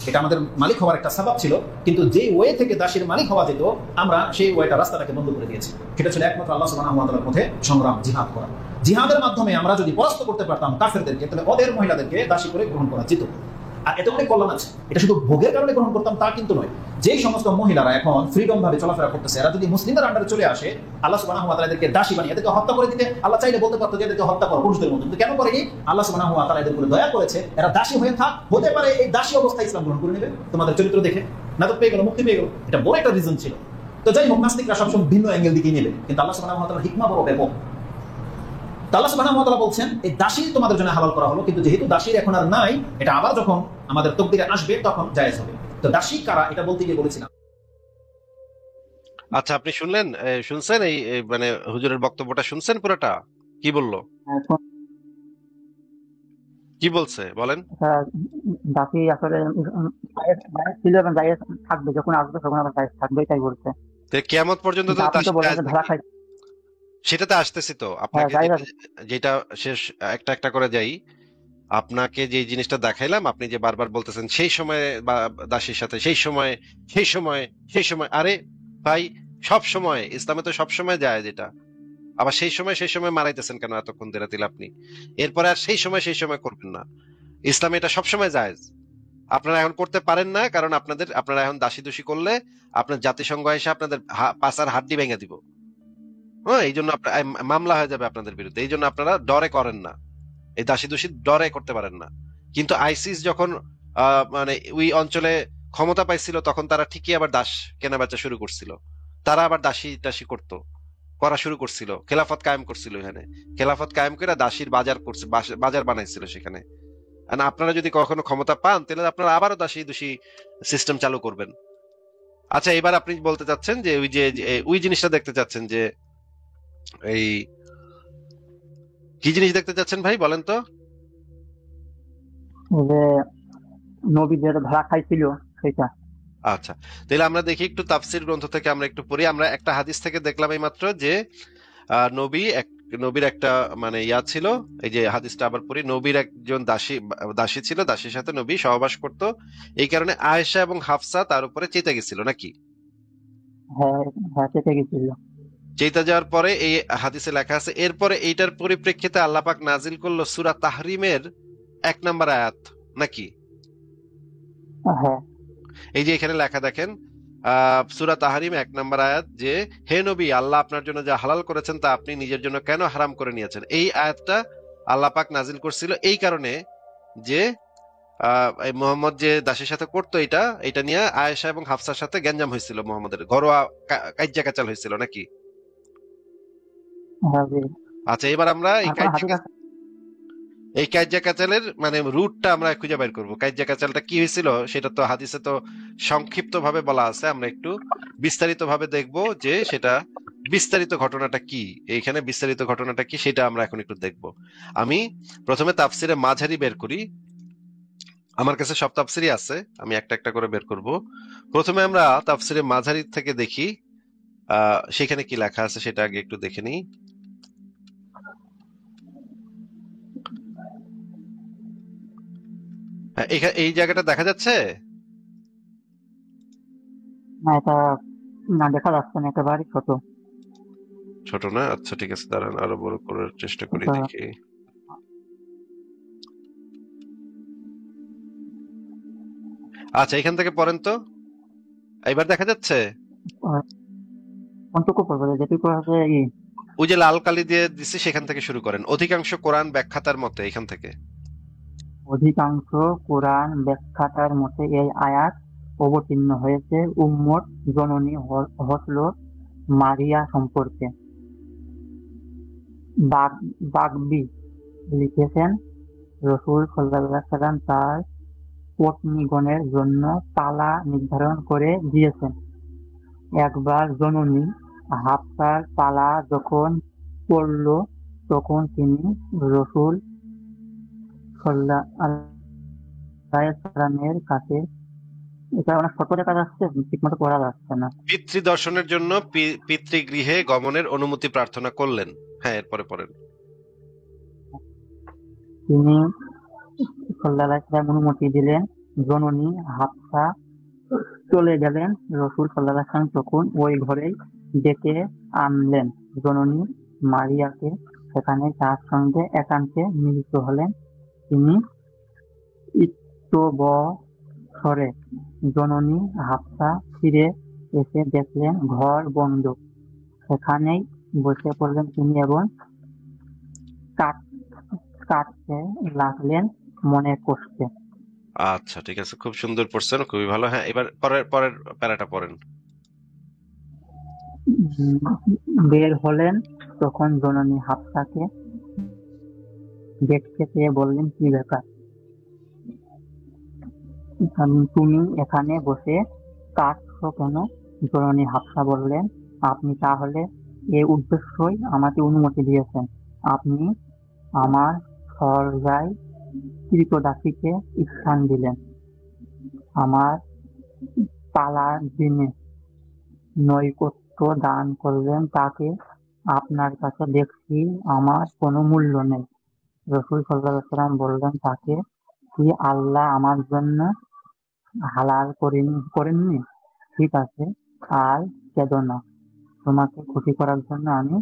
এটা আমাদের মালিক হওয়ার একটা সাবাব ছিল, কিন্তু যে ওয়ে থেকে দাসীর মালিক হওয়া যেত, আমরা সেই ওয়েটা, রাস্তাটাকে বন্ধ করে দিয়েছি। সেটা ছিল একমাত্র আল্লাহ সুবহানাহু ওয়া তাআলার পথে সংগ্রাম, জিহাদ করা। জিহাদের মাধ্যমে আমরা যদি পরাস্ত করতে পারতাম কাফেরদেরকে, তাহলে ওদের মহিলাদেরকে দাসী করে গ্রহণ করা যেত। আর এত অনেক কল্যাণ আছে। এটা শুধু ভোগের কারণে গ্রহণ করতাম তা কিন্তু নয়। যেই সমস্ত মহিলারা এখন ফ্রিডম ভাবে চলাফেরা করতেছে, এরা যদি মুসলিমদের আন্ডারে চলে আসে, আল্লাহ সুবহানাহু ওয়া তাআলা এদেরকে দাসী বানিয়ে এদেরকে হত্যা করে দিতে আল্লাহ চাইলে বলতে পারতো যে এদেরকে হত্যা করো পুরুষদের মতো, কিন্তু কেন করেনি? আল্লাহ সুবহানাহু ওয়া তাআলা এদের উপরে দয়া করেছে, এরা দাসী হয়ে থাক, হতে পারে এই দাসী অবস্থায় ইসলাম গ্রহণ করে নেবে তোমাদের চরিত্র দেখে, না তো পেয়ে গেল, মুক্তি পেয়ে গেল। এটা বড় একটা রিজন ছিল। তো যাই হোক, নাস্তিকরা সবসময় ভিন্ন অ্যাঙ্গেল দিকে নেবে, কিন্তু আল্লাহ সুবহানাহু ওয়া তাআলার হিকমা বড় ব্যাপক। আল্লাহ সুবহানাহু ওয়া তাআলা বলছেন এই দাসী তোমাদের জন্য হালাল করা হলো, কিন্তু যেহেতু দাসীর এখন আর নাই, এটা আবার যখন আমাদের তকদিরে আসবে তখন জায়েজ হবে। তো দাসী কারা এটা বলতে গিয়ে বলেছিলাম। আচ্ছা, আপনি শুনছেন এই মানে হুজুরের বক্তব্যটা শুনছেন পুরোটা? কি বললো, এখন কি বলছে বলেন? দাসী আসলে জায়েজ ছিল এবং জায়েজ থাকবে, যখন আসবে তখন আবার জায়েজ থাকবে, এটাই বলছে। কিয়ামত পর্যন্ত কিন্তু তো আপনি তো দাসী বললেন জায়েজ যে ধরা নাকি? খাই। সেটাতে আসতেছি তো হ্যাঁ, আপনাকে, জায়েজ যেটা আছে। যেটা শেষ একটা একটা করে যাই। আপনাকে যে জিনিসটা দেখাইলাম, আপনি যে বারবার বলতেছেন সেই সময় বা দাসীর সাথে সেই সময়, সেই সময়, সেই সময়। আরে ভাই, সব সময় ইসলামে তো সব সময় যায় যেটা, আবার সেই সময় মারাইতেছেন কেন এতক্ষণ ধরে দিলে আপনি? এরপরে আর সেই সময় করবেন না। ইসলামে এটা সবসময় জায়েজ। আপনারা এখন করতে পারেন না কারণ আপনারা এখন দাসী দোষী করলে আপনার জাতিসংঘ এসে আপনাদের পাছার হাড্ডি ভেঙে দিব। হ্যাঁ, এই জন্য মামলা হয়ে যাবে আপনাদের বিরুদ্ধে। এই জন্য আপনারা ডরে করেন না, এই দাসী দোষী ডরে করতে পারেন না। কিন্তু আইসিস যখন মানে ওই অঞ্চলে ক্ষমতা পাইছিল, তখন তারা ঠিকই আবার দাস কেনা বেচা শুরু করছিল। তারা আবার দাসী টাসী করা শুরু করছিল, খেলাফত কায়েম করছিল এখানে। খেলাফত কায়েম করে দাসীর বাজার করছে, বাজার বানাইছিল সেখানে। আর আপনারা যদি কখনো ক্ষমতা পান, তাহলে আপনারা আবারও দাসী দোষী সিস্টেম চালু করবেন। আচ্ছা, এবার আপনি বলতে চাচ্ছেন যে ওই জিনিসটা দেখতে চাচ্ছেন যে এই কি জিনিস দেখতে চাচ্ছেন ভাই, বলেন তো? যে নবীদের ধরা খাইছিল সেটা। আচ্ছা, তাহলে আমরা দেখি একটু তাফসির গ্রন্থ থেকে আমরা একটু পড়ি। আমরা একটা হাদিস থেকে দেখলাম এই মাত্র যে নবীর একটা মানে ছিল। এই যে হাদিসটা আবার পড়ি। নবীর একজন দাসী ছিল, দাসীর সাথে নবী সহবাস করত। এই কারণে আয়েশা এবং হাফসা তার উপরে চেতে গেছিল নাকি? হ্যাঁ, হ্যাঁ, চেতে গেছিল। চেতা যাওয়ার পরে এই হাদিসে লেখা আছে, এরপরে এইটার পরিপ্রেক্ষিতে আল্লাহ পাক নাজিল করলো সূরা তাহরিমের 1 নম্বর আয়াত নাকি? হ্যাঁ, এই যে এখানে লেখা দেখেন, সূরা তাহরিম 1 নম্বর আয়াত, যে হে নবী, আল্লাহ আপনার জন্য যা হালাল করেছেন তা আপনি নিজের জন্য কেন হারাম করে নিয়েছেন। এই আয়াতটা আল্লাহ পাক নাজিল করছিল এই কারণে যে এই মোহাম্মদ যে দাসের সাথে করতো, এটা নিয়ে আয়েশা এবং হাফসার সাথে গ্যাঞ্জাম হয়েছিল, মোহাম্মদের ঘরোয়া কাইজ্জা কাচাল হয়েছিল নাকি? হ্যাঁ, জি। আচ্ছা, এবার আমরা আর কোন হাদিস আছে? এই কাইজ্জা কাচালের মানে রুটটা আমরা খুঁজে বের করবো। কাইজ্জা কাচালটা কি হয়েছিল সেটা তো হাদিসে তো সংক্ষিপ্ত ভাবে বলা আছে, আমরা একটু বিস্তারিত ভাবে দেখবো যে সেটা বিস্তারিত ঘটনাটা কি। এইখানে বিস্তারিত ঘটনাটা কি সেটা আমরা এখন একটু দেখবো। আমি প্রথমে তাফসিরে মাঝারি বের করি। আমার কাছে সব তাফসিরই আছে, আমি একটা একটা করে বের করব। প্রথমে আমরা তাফসিরে মাঝারি থেকে দেখি সেখানে কি লেখা আছে সেটা আগে একটু দেখে নিই। এই জায়গাটা দেখা যাচ্ছে? না, এটা না, দেখা যাচ্ছে না, একেবারে ছোট। ছোট না? আচ্ছা ঠিক আছে, দাঁড়ান আরো বড় করার চেষ্টা করি, এটা দেখি। আচ্ছা, এখান থেকে পড়েন তো, এবার দেখা যাচ্ছে? কোনটুকু পড়বো? যেটুকু আছে ওই যে লাল কালি দিয়ে দিছি সেখান থেকে শুরু করেন। অধিকাংশ কোরআন ব্যাখ্যাতার মতে এখান থেকে। অধিকাংশ কোরআন ব্যাখ্যাতার মতে এই আয়াত অবতীর্ণ হয়েছে উম্মত জননী হযরত মারিয়া সম্পর্কে। বাগবি লিখেছেন, রাসূল সাল্লাল্লাহু আলাইহি ওয়াসাল্লাম তার পত্নীগণের জন্য পালা নির্ধারণ করে দিয়েছেন। একবার জননী হাফসার পালা যখন পড়ল, তখন তিনি রাসূল সাল্লাল্লাহু আলাইহি ওয়াসাল্লামের কাছে। এটা অনেক ছোট দেখা যাচ্ছে, ঠিকমতো পড়া যাচ্ছে না। পিতৃদর্শনের জন্য পিতৃগৃহে গমনের অনুমতি প্রার্থনা করলেন। হ্যাঁ, এরপরে পড়েন। তিনি সাল্লাল্লাহু আলাইহি ওয়াসাল্লাম অনুমতি দিলেন। জননী হাফসা চলে গেলেন। রাসূল সাল্লাল্লাহু আলাইহি ওয়াসাল্লাম তখন ওই ঘরেই ডেকে আনলেন। জননী মারিয়াকে সেখানে তার সঙ্গে একান্তে মিলিত হলেন। তিনি ইতস্তবরে জননী হাফসা ফিরে এসে দেখলেন ঘর বন্ধ। সেখানেই বসে পড়লেন তিনি এবং কাঁদতে লাগলেন মনের কষ্টে। আচ্ছা ঠিক আছে, খুব সুন্দর পড়ছেন, খুবই ভালো। হ্যাঁ, এবার পরের পরের প্যারাটা পড়েন। বের হলেন, তখন জননী হাফসাকে দেখতে পেয়ে বললেন, কি ব্যাপার? তুমি এখানে বসে কাঁদছো কেন? জননী হাফসা বললেন, আপনি তাহলে এ উদ্দেশ্যই আমাকে অনুমতি দিয়েছেন। আপনি আমার সর্যায় কৃতদাসীকে স্থান দিলেন। আমার পালার দিনে নৈকট্য দান করলেন তাকে। আপনার কাছে দেখছি আমার কোনো মূল্য নেই। রসূল সাল্লাল্লাহু আলাইহি ওয়াসাল্লাম বললেন তাকে, কি আল্লাহ আমার জন্য হালাল করেননি? ঠিক আছে, আর কেঁদো না। তোমাকে খুশি করার জন্য আমি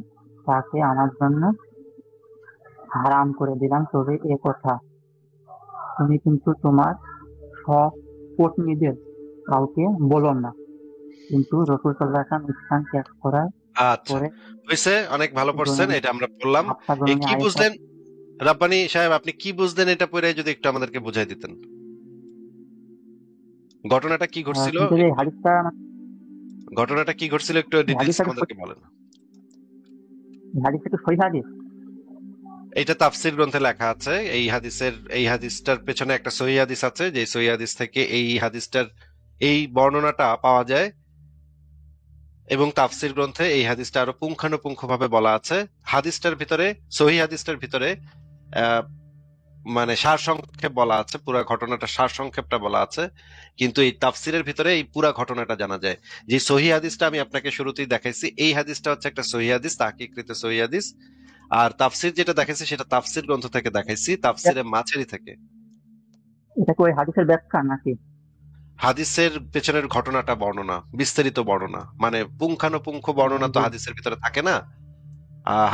তাকে আমার জন্য হারাম করে দিলাম। তবে এ কথা তুমি কিন্তু তোমার সব পত্নীদের কাউকে বলো না। কিন্তু রসূল সাল্লাল্লাহু আলাইহি ওয়াসাল্লাম স্থান ত্যাগ করার আচ্ছা, পরে হয়েছে, অনেক ভালো পড়ছেন, জননী এটা আমরা পড়লাম। হাফসা এই জননী কি আয়েশা বুঝলেন রাব্বানি সাহেব, আপনি কি বুঝলেন এটা পড়ে যদি একটু আমাদেরকে বুঝাই দিতেন, ঘটনাটা কি ঘটছিল কিন্তু যে একটু, হাদিসটা ঘটনাটা কি ঘটছিল একটু ডিটেইলস হাদিসটা আমাদেরকে বলেন। হাদিসটা তো সহিহ হাদিস। এটা তাফসীর গ্রন্থে লেখা আছে। এই হাদিসটার পেছনে একটা সহিহ হাদিস আছে, যে সহিহ হাদিস থেকে এই হাদিসটার এই বর্ণনাটা পাওয়া যায়, এবং তাফসীর গ্রন্থে এই হাদিসটা আরো পুঙ্খানুপুঙ্খভাবে বলা আছে। হাদিসটার ভিতরে, সহিহ হাদিসটার ভিতরে আহ, মানে সারসংক্ষেপ বলা আছে, পুরা ঘটনাটা সারসংক্ষেপটা বলা আছে, কিন্তু এই তাফসীরের ভিতরে এই পুরা ঘটনাটা জানা যায়। যে সহিহ হাদিসটা আমি আপনাকে শুরুতেই দেখাইছি, এই হাদিসটা হচ্ছে একটা সহিহ হাদিস, তাহকিকৃত সহিহ হাদিস। আর তাফসীর যেটা দেখাইছি সেটা তাফসীর গ্রন্থ থেকে দেখাইছি, তাফসীরে মাঝারি থেকে। এটা কি ওই হাদিসের ব্যাখ্যা নাকি? হাদিসের পেছনের ঘটনাটা বর্ণনা, বিস্তারিত বর্ণনা, মানে পুঙ্খানুপুঙ্খ বর্ণনা তো জি। হাদিসের ভিতরে থাকে না।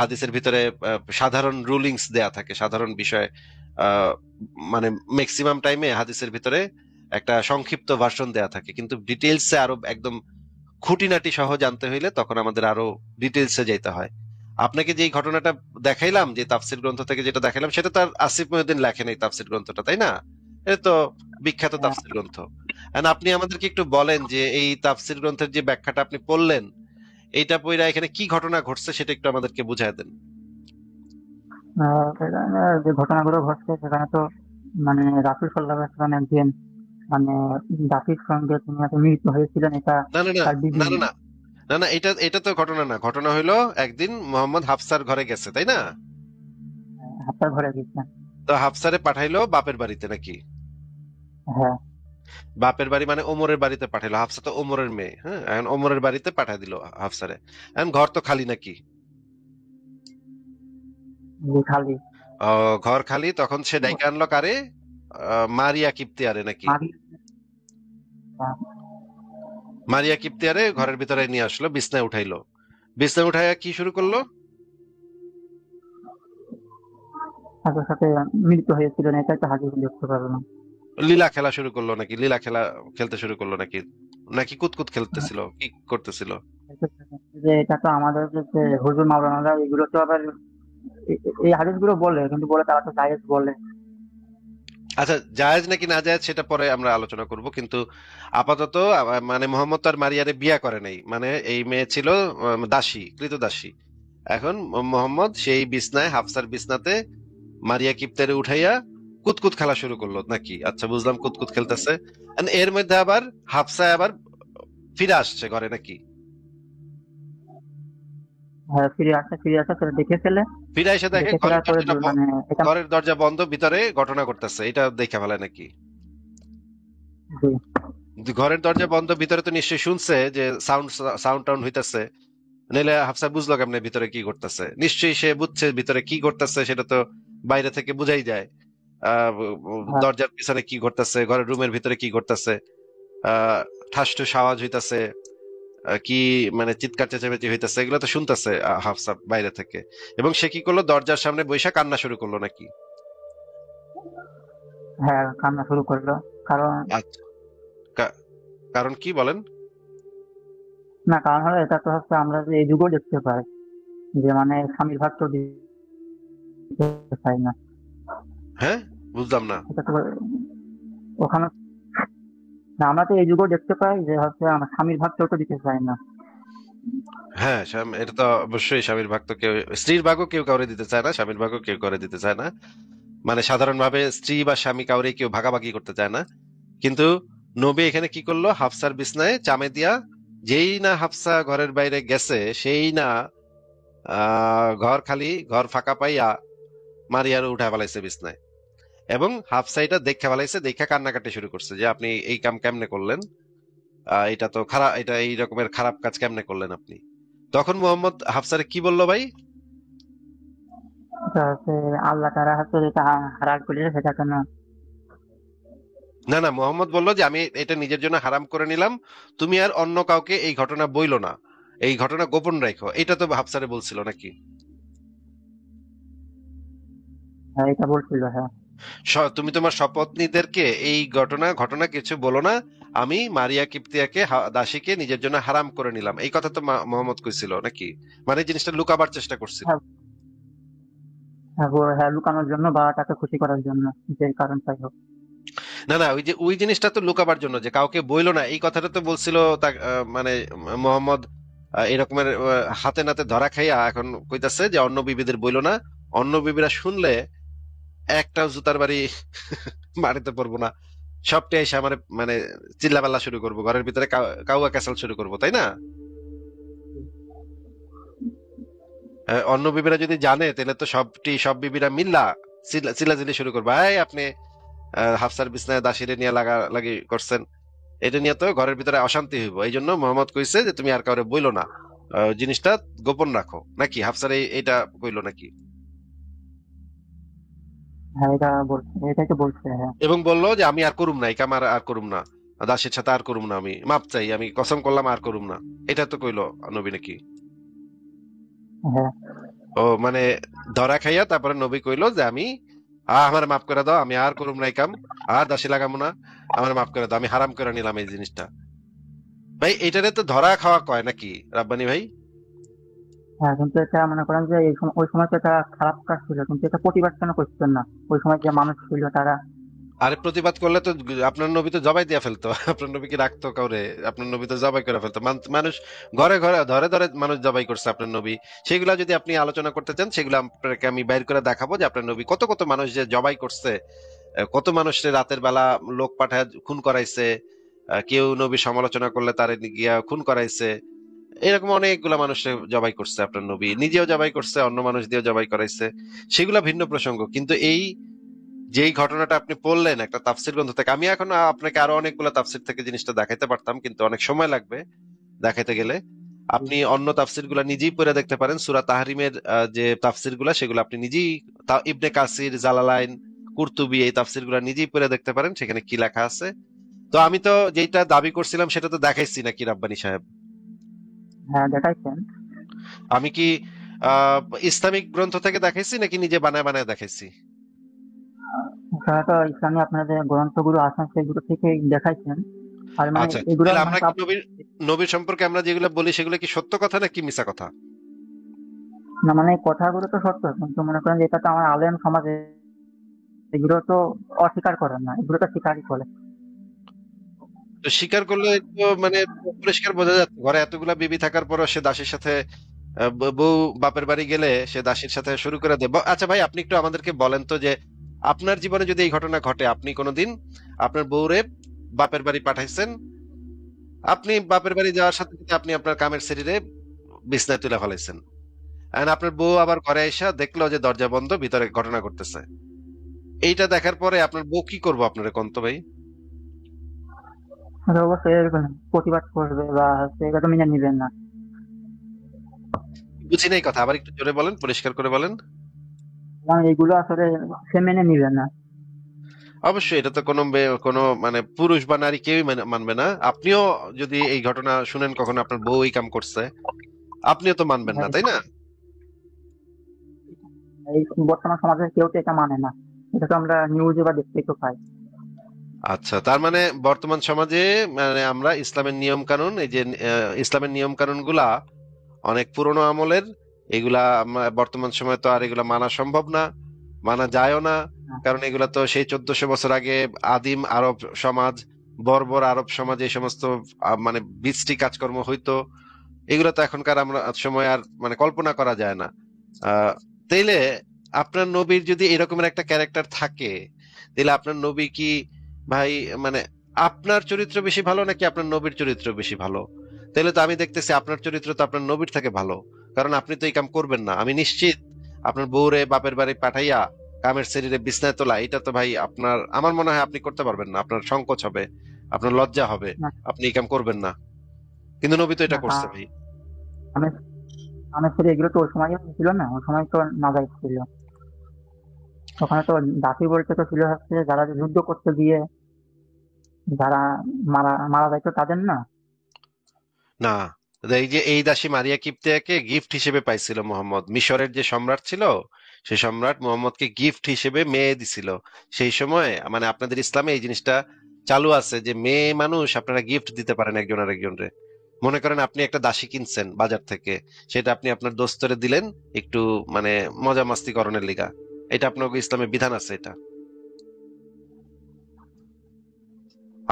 হাদিসের ভিতরে সাধারণ রুলিংস দেয়া থাকে, সাধারণ বিষয়, আহ, মানে ম্যাক্সিমাম টাইমে হাদিসের ভিতরে একটা সংক্ষিপ্ত ভার্সন দেয়া থাকে, কিন্তু ডিটেলসে আরো একদম খুঁটিনাটি সহ জানতে হইলে তখন আমাদের আরো ডিটেলসে যেতে হয়। আপনাকে যে ঘটনাটা দেখাইলাম, যে তাফসীর গ্রন্থ থেকে যেটা দেখাইলাম, সেটা তো আর আসিফ মহিউদ্দিন লেখেন এই তাফসীর গ্রন্থটা, তাই না? এটা তো বিখ্যাত তাফসীর গ্রন্থ। And আপনি আমাদেরকে একটু বলেন যে এই তাফসীর গ্রন্থের যে ব্যাখ্যাটা আপনি পড়লেন, এইটা পইরা এখানে কি ঘটনা ঘটছে সেটা একটু আমাদেরকে বুঝায় দেন। সেখানে যে ঘটনাগুলো ঘটছে সেখানে তো মানে রাসূল সাল্লাল্লাহু আলাইহি ওয়াসাল্লাম একদিন মানে দাসীর সঙ্গে তিনি হয়তো মিলিত হয়েছিলেন, এটা না না না তার না বিবি না না না না, এটা এটা তো ঘটনা না। ঘটনা হইলো একদিন মোহাম্মদ হাফসার ঘরে গেছে, তাই না? হাফসার ঘরে গেছেন। তো হাফসারে পাঠাইলো বাপের বাড়িতে নাকি? হ্যাঁ, বাপের বাড়ি মানে ওমরের বাড়িতে পাঠাইলো। হাফসা তো ওমরের মেয়ে, হ্যাঁ, এখন ওমরের বাড়িতে পাঠাই দিল হাফসারে। এখন ঘর তো খালি নাকি? যে খালি ঘর খালি, তখন সে ডাইকা আনলো কারে? মারিয়া কিপ্তিয়ারে নাকি? মারি মারিয়া কিপ্তিয়ারে ঘরের ভিতরে নিয়ে আসলো, বিছনায় উঠাইলো। বিছনায় উঠাইয়া কি শুরু করলো? তাদের সাথে মিলিত হয়েছিলেন, এটা একটা হাদিস দেখতে পারলাম। লীলা খেলা শুরু করলো নাকি? লীলা খেলা খেলতে শুরু করলো নাকি? নাকি কুতকুত খেলতেছিল, কি করতেছিল? যে এটা তো আমাদের যে হুজুর মাওলানারা এগুলো তো আবার এই হাদিসগুলো বলে, কিন্তু বলে তারা তো জায়েজ বলে। আচ্ছা, জায়েজ নাকি না জায়েজ সেটা পরে আমরা আলোচনা করব, কিন্তু আপাতত মানে মোহাম্মদ তার মারিয়ারে বিয়া করে নাই, মানে এই মেয়ে ছিল দাসী, কৃতদাসী। এখন মোহাম্মদ সেই বিছনায়, হাফসার বিছনাতে মারিয়া কিপ্তেরে উঠাইয়া কুতকুত খেলা শুরু করলো নাকি? আচ্ছা, বুঝলাম, কুতকুত খেলতেছে। And এর মধ্যে আবার হাফসা আবার ফিরে আসছে ঘরে নাকি? হ্যাঁ, ফিরে আসে সেটা দেখে ফেলে। ফিরে এসে দেখে দেখে ঘরের ফেলার পরে দরজাটা মানে এটা ঘরের দরজা বন্ধ, ভিতরে ঘটনা করতেছে, এটা দেখে ফেলে নাকি? ঘরের দরজা বন্ধ, ভিতরে তো নিশ্চয়ই শুনছে যে সাউন্ড সাউন্ড টাউন্ড হইতাছে, নাহলে হাফসা বুঝলো কেমনে ভিতরে কি করতেছে? নিশ্চয়ই সে বুঝছে ভিতরে কি করতেছে, সেটা তো বাইরে থেকে বুঝাই যায়। আহ হ্যাঁ, দরজার পিছনে কি করতেছে, ঘরের রুমের ভিতরে কি করতেছে, ঠাস ঠুস আওয়াজ হইতাছে, কি মানে চিৎকার চেঁচামেচি হইতাছে, এগুলো তো শুনতেছে হাফসা বাইরে থেকে। এবং সে কি করলো, দরজার সামনে বৈশা কান্না শুরু করলো নাকি? হ্যাঁ, কান্না শুরু করলো। কারণ আচ্ছা, কা- কারণ কি বলেন? না, কারণ হলো এটা তো হচ্ছে আমরা যে এই যুগও দেখতে পাই যে মানে স্বামীর ভাগ তো দিতে চাই না। হ্যাঁ, বুঝলাম না। এটা তো ওখানে না, আমরা তো এই যুগও দেখতে পাই যে হচ্ছে আমার স্বামীর ভাগ কেউ তো দিতে চাই না। হ্যাঁ, এটা তো অবশ্যই, স্বামীর ভাগ তো কেউ, স্ত্রীর ভাগও কেউ কাউরে দিতে চায় না, স্বামীর ভাগও কেউ কাউরে দিতে চায় না। মানে সাধারণভাবে স্ত্রী বা স্বামী কাউরে কেউ ভাগাভাগি করতে চায় না। কিন্তু নবী এখানে কি করলো, হাফসার বিছনায় চামে দিয়া, যেই না হাফসা ঘরের বাইরে গেছে, সেই না ঘর ফাঁকা পাইয়া মারিয়ার উঠা ফেলাইছে বিছনায়। এবং হাফসা এটা দেখে ফেলাইছে, দেখে কান্নাকাটি শুরু করছে যে আপনি এই কাম কেমনে করলেন, এটা তো খারাপ, এটা এই রকমের খারাপ কাজ কেমনে করলেন আপনি। তখন মোহাম্মদ হাফসারে কি বললো ভাই? এটা হচ্ছে আল্লাহ তারা হচ্ছে যেটা হারাল করেছে সেটা কেন। না না, মোহাম্মদ বললো যে আমি এটা নিজের জন্য হারাম করে নিলাম, তুমি আর অন্য কাউকে এই ঘটনা বইলো না, এই ঘটনা গোপন রাখো, এটা তো হাফসারে বলছিল নাকি? হ্যাঁ, এটা বলছিল, হ্যাঁ। তুমি তোমার শপথনীদেরকে এই ঘটনা ঘটনা কিছু বলো না, আমি মারিয়া কিপ্তিয়াকে দাসীকে নিজের জন্য হারাম করে নিলাম, এই কথা তো মোহাম্মদ কইছিল নাকি? মানে এই জিনিসটা লুকাবার চেষ্টা করছিল। হ্যাঁ, হ্যাঁ, লুকানোর জন্য বা তাকে খুশি করার জন্য, যে কারণ তাই হোক। না না, ওই জিনিসটা তো লুকাবার জন্য, যে কাউকে বইলো না এই কথাটা তো বলছিল মানে মোহাম্মদ এরকমের হাতে নাতে ধরা খাইয়া এখন কইতাছে যে অন্য বিবিদের বইলো না, অন্য বিবিরা শুনলে একটাও জুতার বাড়ি মারিতে পারবো না, সবটাই এসে আমার মানে চিল্লাপাল্লা শুরু করবো, ঘরের ভিতরে কাউয়া ক্যাসাল শুরু করবো, তাই না? অন্য বিবিরা যদি জানে তাহলে তো সব বিবিরা মিল্লা চিল্লাচিল্লি শুরু করবো, এই আপনি হাফসার বিছনায় দাসিরে নিয়ে লাগি করছেন, এটা নিয়ে তো ঘরের ভিতরে অশান্তি হইব। এই জন্য মোহাম্মদ কইছে যে তুমি আর কাউরে বইলো না, জিনিসটা গোপন রাখো, নাকি হাফসার এইটা কইলো নাকি? হ্যাঁ, এটা বলছে, এটাই তো বলছে, হ্যাঁ। এবং বললো যে আমি আর করুম না, এই কাম আর করুম না, দাসের সাথে আর করুম না, আমি মাপ চাই, আমি কসম করলাম আর করুম না, এটা তো কইলো নবী নাকি? হ্যাঁ, ও মানে ধরা খাইয়া তারপরে নবী কইলো যে আমি আমার মাফ করে দাও, আমি আর করুম না এই কাম, আর দাসী লাগামো না, আমার মাফ করে দাও, আমি হারাম করে নিলাম এই জিনিসটা। ভাই এটারে তো ধরা খাওয়া কয় নাকি রাব্বানি ভাই? হ্যাঁ, কিন্তু এটা মনে করেন যে এই সময়, ওই সময় তো এটা খারাপ কাজ ছিল, কিন্তু এটা প্রতিবাদ কেন করছেন না? ওই সময় যে মানুষ ছিল তারা। আরে প্রতিবাদ করলে তো আপনার নবী তো জবাই দিয়ে ফেলতো, আপনার নবী কি রাখতো কাউরে? আপনার নবী তো জবাই করে ফেলতো, মানুষ ঘরে ঘরে ধরে ধরে মানুষ জবাই করছে আপনার নবী। সেগুলা যদি আপনি আলোচনা করতে চান, সেগুলো আপনাকে আমি বাইর করে দেখাবো যে আপনার নবী কত কত মানুষ যে জবাই করছে, কত মানুষের রাতের বেলা লোক পাঠায় খুন করাইছে, কেউ নবী সমালোচনা করলে তারে গিয়া খুন করাইছে, এরকম অনেকগুলা মানুষের জবাই করছে আপনার নবী, নিজেও জবাই করছে, অন্য মানুষ দিয়েও জবাই করাইছে, সেগুলা ভিন্ন প্রসঙ্গ। কিন্তু এই যেই ঘটনাটা আপনি পড়লেন একটা তাফসির গ্রন্থ থেকে, আমি এখন আপনাকে আরো অনেকগুলো তাফসির থেকে জিনিসটা দেখাইতে পারতাম, কিন্তু অনেক সময় লাগবে দেখাইতে গেলে। আপনি অন্য তাফসির গুলা নিজেই পড়ে দেখতে পারেন, সূরা তাহরিমের যে তাফসির গুলা সেগুলো আপনি নিজেই, ইবনে কাসির, জালালাইন, কুরতুবী, এই তাফসির গুলা নিজেই পড়ে দেখতে পারেন, সেখানে কি লেখা আছে। তো আমি তো যেটা দাবি করছিলাম সেটা তো দেখাইছি নাকি রাব্বানি সাহেব? হ্যাঁ, দেখাইছেন। আমি কি আহ ইসলামিক গ্রন্থ থেকে দেখাইছি নাকি নিজে বানায় বানায় দেখাইছি? এছাড়া তো ইসলামী আপনার যে গ্রন্থগুলো আছে সেগুলো থেকে দেখাইছেন। আর মানে আচ্ছা, এগুলো তাহলে মানে আমরা কি নবীর নবীর সম্পর্কে আমরা যেগুলো বলি সেগুলো কি সত্য কথা নাকি মিছা কথা? না, মানে কথাগুলো তো সত্য, কিন্তু মনে করেন যে এটা তো আমার আলেম সমাজে এগুলো তো অস্বীকার করেন না, এগুলো তো স্বীকারই করে। তো স্বীকার করলে তো মানে পরিষ্কার বোঝা যাচ্ছে, ঘরে এতগুলা বিবি থাকার পরও সে দাসীর সাথে বউ বাপের বাড়ি গেলে সে দাসীর সাথে শুরু করে দেয়। আচ্ছা ভাই, আপনি একটু আমাদেরকে বলেন তো যে আপনার জীবনে যদি এই ঘটনা ঘটে, আপনি কোনোদিন আপনার বউরে বাপের বাড়ি পাঠাইছেন, আপনি বাপের বাড়ি যাওয়ার সাথে সাথে আপনি আপনার কামের শরীরে বিছনায় তুলে ফেলাইছেন, আর আপনার বউ আবার ঘরে এসে দেখলো যে দরজা বন্ধ, ভিতরে ঘটনা ঘটতেছে, এইটা দেখার পরে আপনার বউ কি করবো আপনার কোন তো ভাই? আর অবশ্যই এরকম প্রতিবাদ করবে বা হচ্ছে এটা তো মেনে নিবেন না। বুঝি নাই কথা, আবার একটু জোরে বলেন, পরিষ্কার করে বলেন। কারণ এইগুলো আসলে সে মেনে নিবে না। অবশ্যই এটা তো কোনো মানে পুরুষ বা নারী কেউই মানবে না। আপনিও যদি এই ঘটনা শুনেন কখনো আপনার বউ এই কাম করছে, আপনিও তো মানবেন না, ভাই, তাই না? এই বর্তমান সমাজে কেউ তো এটা মানে না। এটা তো আমরা নিউজে বা দেখতে তো পাই। আচ্ছা, তার মানে বর্তমান সমাজে মানে আমরা ইসলামের নিয়ম কানুন, এই যে ইসলামের নিয়ম কানুন গুলা অনেক পুরনো আমলের, এগুলা বর্তমান সময় তো আর এগুলা মানা সম্ভব না, মানা যায়ও না। হ্যাঁ, কারণ এগুলা তো সেই 1400 বছর আগে আদিম আরব সমাজ, বর্বর আরব সমাজে এই সমস্ত মানে বিশ্রী কাজকর্ম হইতো, এগুলো তো এখনকার আমরা সময় আর মানে কল্পনা করা যায় না। আহ তাইলে আপনার নবীর যদি এরকমের একটা ক্যারেক্টার থাকে, তাহলে আপনার নবী কি ভাই মানে আপনার চরিত্র বেশি ভালো নাকি আপনার নবীর চরিত্র বেশি ভালো? তাহলে তো আমি দেখতেছি আপনার চরিত্র তো আপনার নবীর থেকে ভালো, কারণ আপনি তো এই কাম করবেন না। আমি নিশ্চিত আপনার বউরে বাপের বাড়ি পাঠাইয়া কামের শরীরে বিছনায় তোলা, এটা তো ভাই আপনার, আমার মনে হয় আপনি করতে পারবেন না। আপনার সংকোচ হবে, আপনার লজ্জা হবে, না আপনি এই কাম করবেন না। কিন্তু নবী তো এটা না করছে ভাই। আমি আমি ফিরে এগুলো তো ওই সময় ছিল না, ওই সময় তো নাজায়েজ ছিল। ওখানে তো দাসী বলতে তো ছিল হচ্ছে যারা যুদ্ধ করতে গিয়ে যারা মারা মারা যাইতো তাদের না। না, এই যে এই দাসী মারিয়া কিপ্তিয়াকে গিফট হিসেবে পাইছিল মোহাম্মদ, মিশরের যে সম্রাট ছিল সেই সম্রাট মোহাম্মদকে গিফট হিসেবে মেয়ে দিছিল সেই সময়। মানে আপনাদের ইসলামে এই জিনিসটা চালু আছে যে মেয়ে মানুষ আপনারা গিফট দিতে পারেন একজন আরেকজনরে। মনে করেন আপনি একটা দাসী কিনছেন বাজার থেকে, সেটা আপনি আপনার দোস্তরে দিলেন একটু মানে মজা মাস্তি করণের লিগা, এটা আপনার ইসলামে বিধান আছে এটা।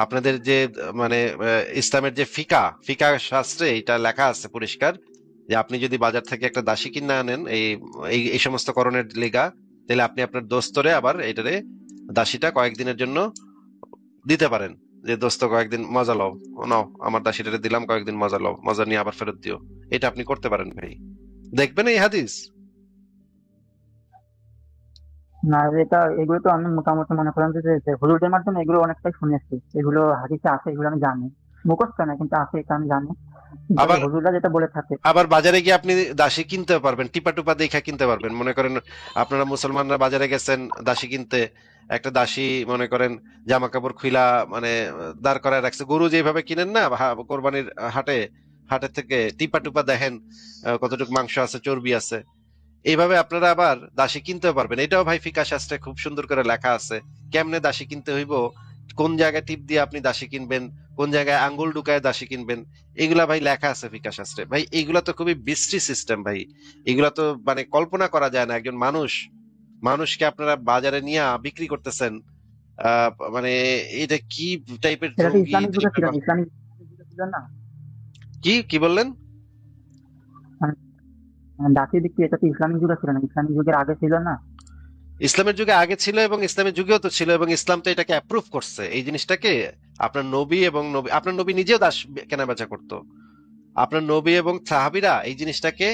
আপনাদের যে মানে ইসলামের যে ফিকা ফিকা শাস্ত্রে এটা লেখা আছে পরিষ্কার যে আপনি যদি বাজার থেকে একটা দাসী কিনে আনেন এই এই এই সমস্ত করণের লিগা, তাহলে আপনি আপনার দোস্তরে আবার এটারে দাসীটা কয়েকদিনের জন্য দিতে পারেন, যে দোস্ত কয়েকদিন মজা লও, ও নাও আমার দাসীটারে দিলাম কয়েকদিন মজা লও, মজা নিয়ে আবার ফেরত দিও। এটা আপনি করতে পারেন ভাই, দেখবেন এই হাদিস। না এটা এগুলো তো আমি মোটামুটি মনে করেন যে হুজুরদের মাধ্যমে এগুলো অনেকটাই শুনেছি, এগুলো হাদিসে আছে, এগুলো আমি জানি, মুখস্থ না কিন্তু আছে, এটা আমি জানি। তবে আবার হুজুররা যেটা বলে থাকে আবার বাজারে গিয়ে আপনি দাসী কিনতে পারবেন, টিপা টুপা দেখা কিনতে পারবেন। মনে করেন আপনারা মুসলমানরা বাজারে গেছেন দাসী কিনতে, একটা দাসী মনে করেন জামা কাপড় খুইলা মানে দাঁড় করায় রাখছে, গরু যেভাবে কিনেন না কোরবানির হাটে, হাটের থেকে টিপা টুপা দেখেন কতটুকু মাংস আছে চর্বি আছে, এইভাবে আপনারা আবার দাসী কিনতেও পারবেন। এটাও ভাই ফিকা শাস্ত্রে খুব সুন্দর করে লেখা আছে কেমনে দাসী কিনতে হইব, কোন জায়গায় টিপ দিয়ে আপনি দাসী কিনবেন, কোন জায়গায় আঙ্গুল ঢুকায় দাসী কিনবেন, এগুলা ভাই লেখা আছে ফিকা শাস্ত্রে। ভাই এইগুলা তো খুবই বিশ্রী সিস্টেম ভাই, এগুলা তো মানে কল্পনা করা যায় না। একজন মানুষকে আপনারা বাজারে নিয়ে বিক্রি করতেছেন, মানে এটা কি টাইপের এটা তো জঙ্গি ইসলামিক যুগে টাইপের ছিল না, কথা। ইসলামিক যুগে ছিল না। কি কি বললেন? মানে দাসী বিক্রি এটা তো ইসলামিক যুগে ছিল না, ইসলামিক যুগের আগে ছিল না। ইসলামের যুগে আগে ছিল এবং ইসলামের যুগেও তো ছিল, এবং ইসলাম তো এটাকে অ্যাপ্রুভ করছে এই জিনিসটাকে। আপনার নবী এবং নবী, আপনার নবী নিজেও দাস কেনা বেচা করতো, আপনার নবী এবং সাহাবীরা এই জিনিসটাকে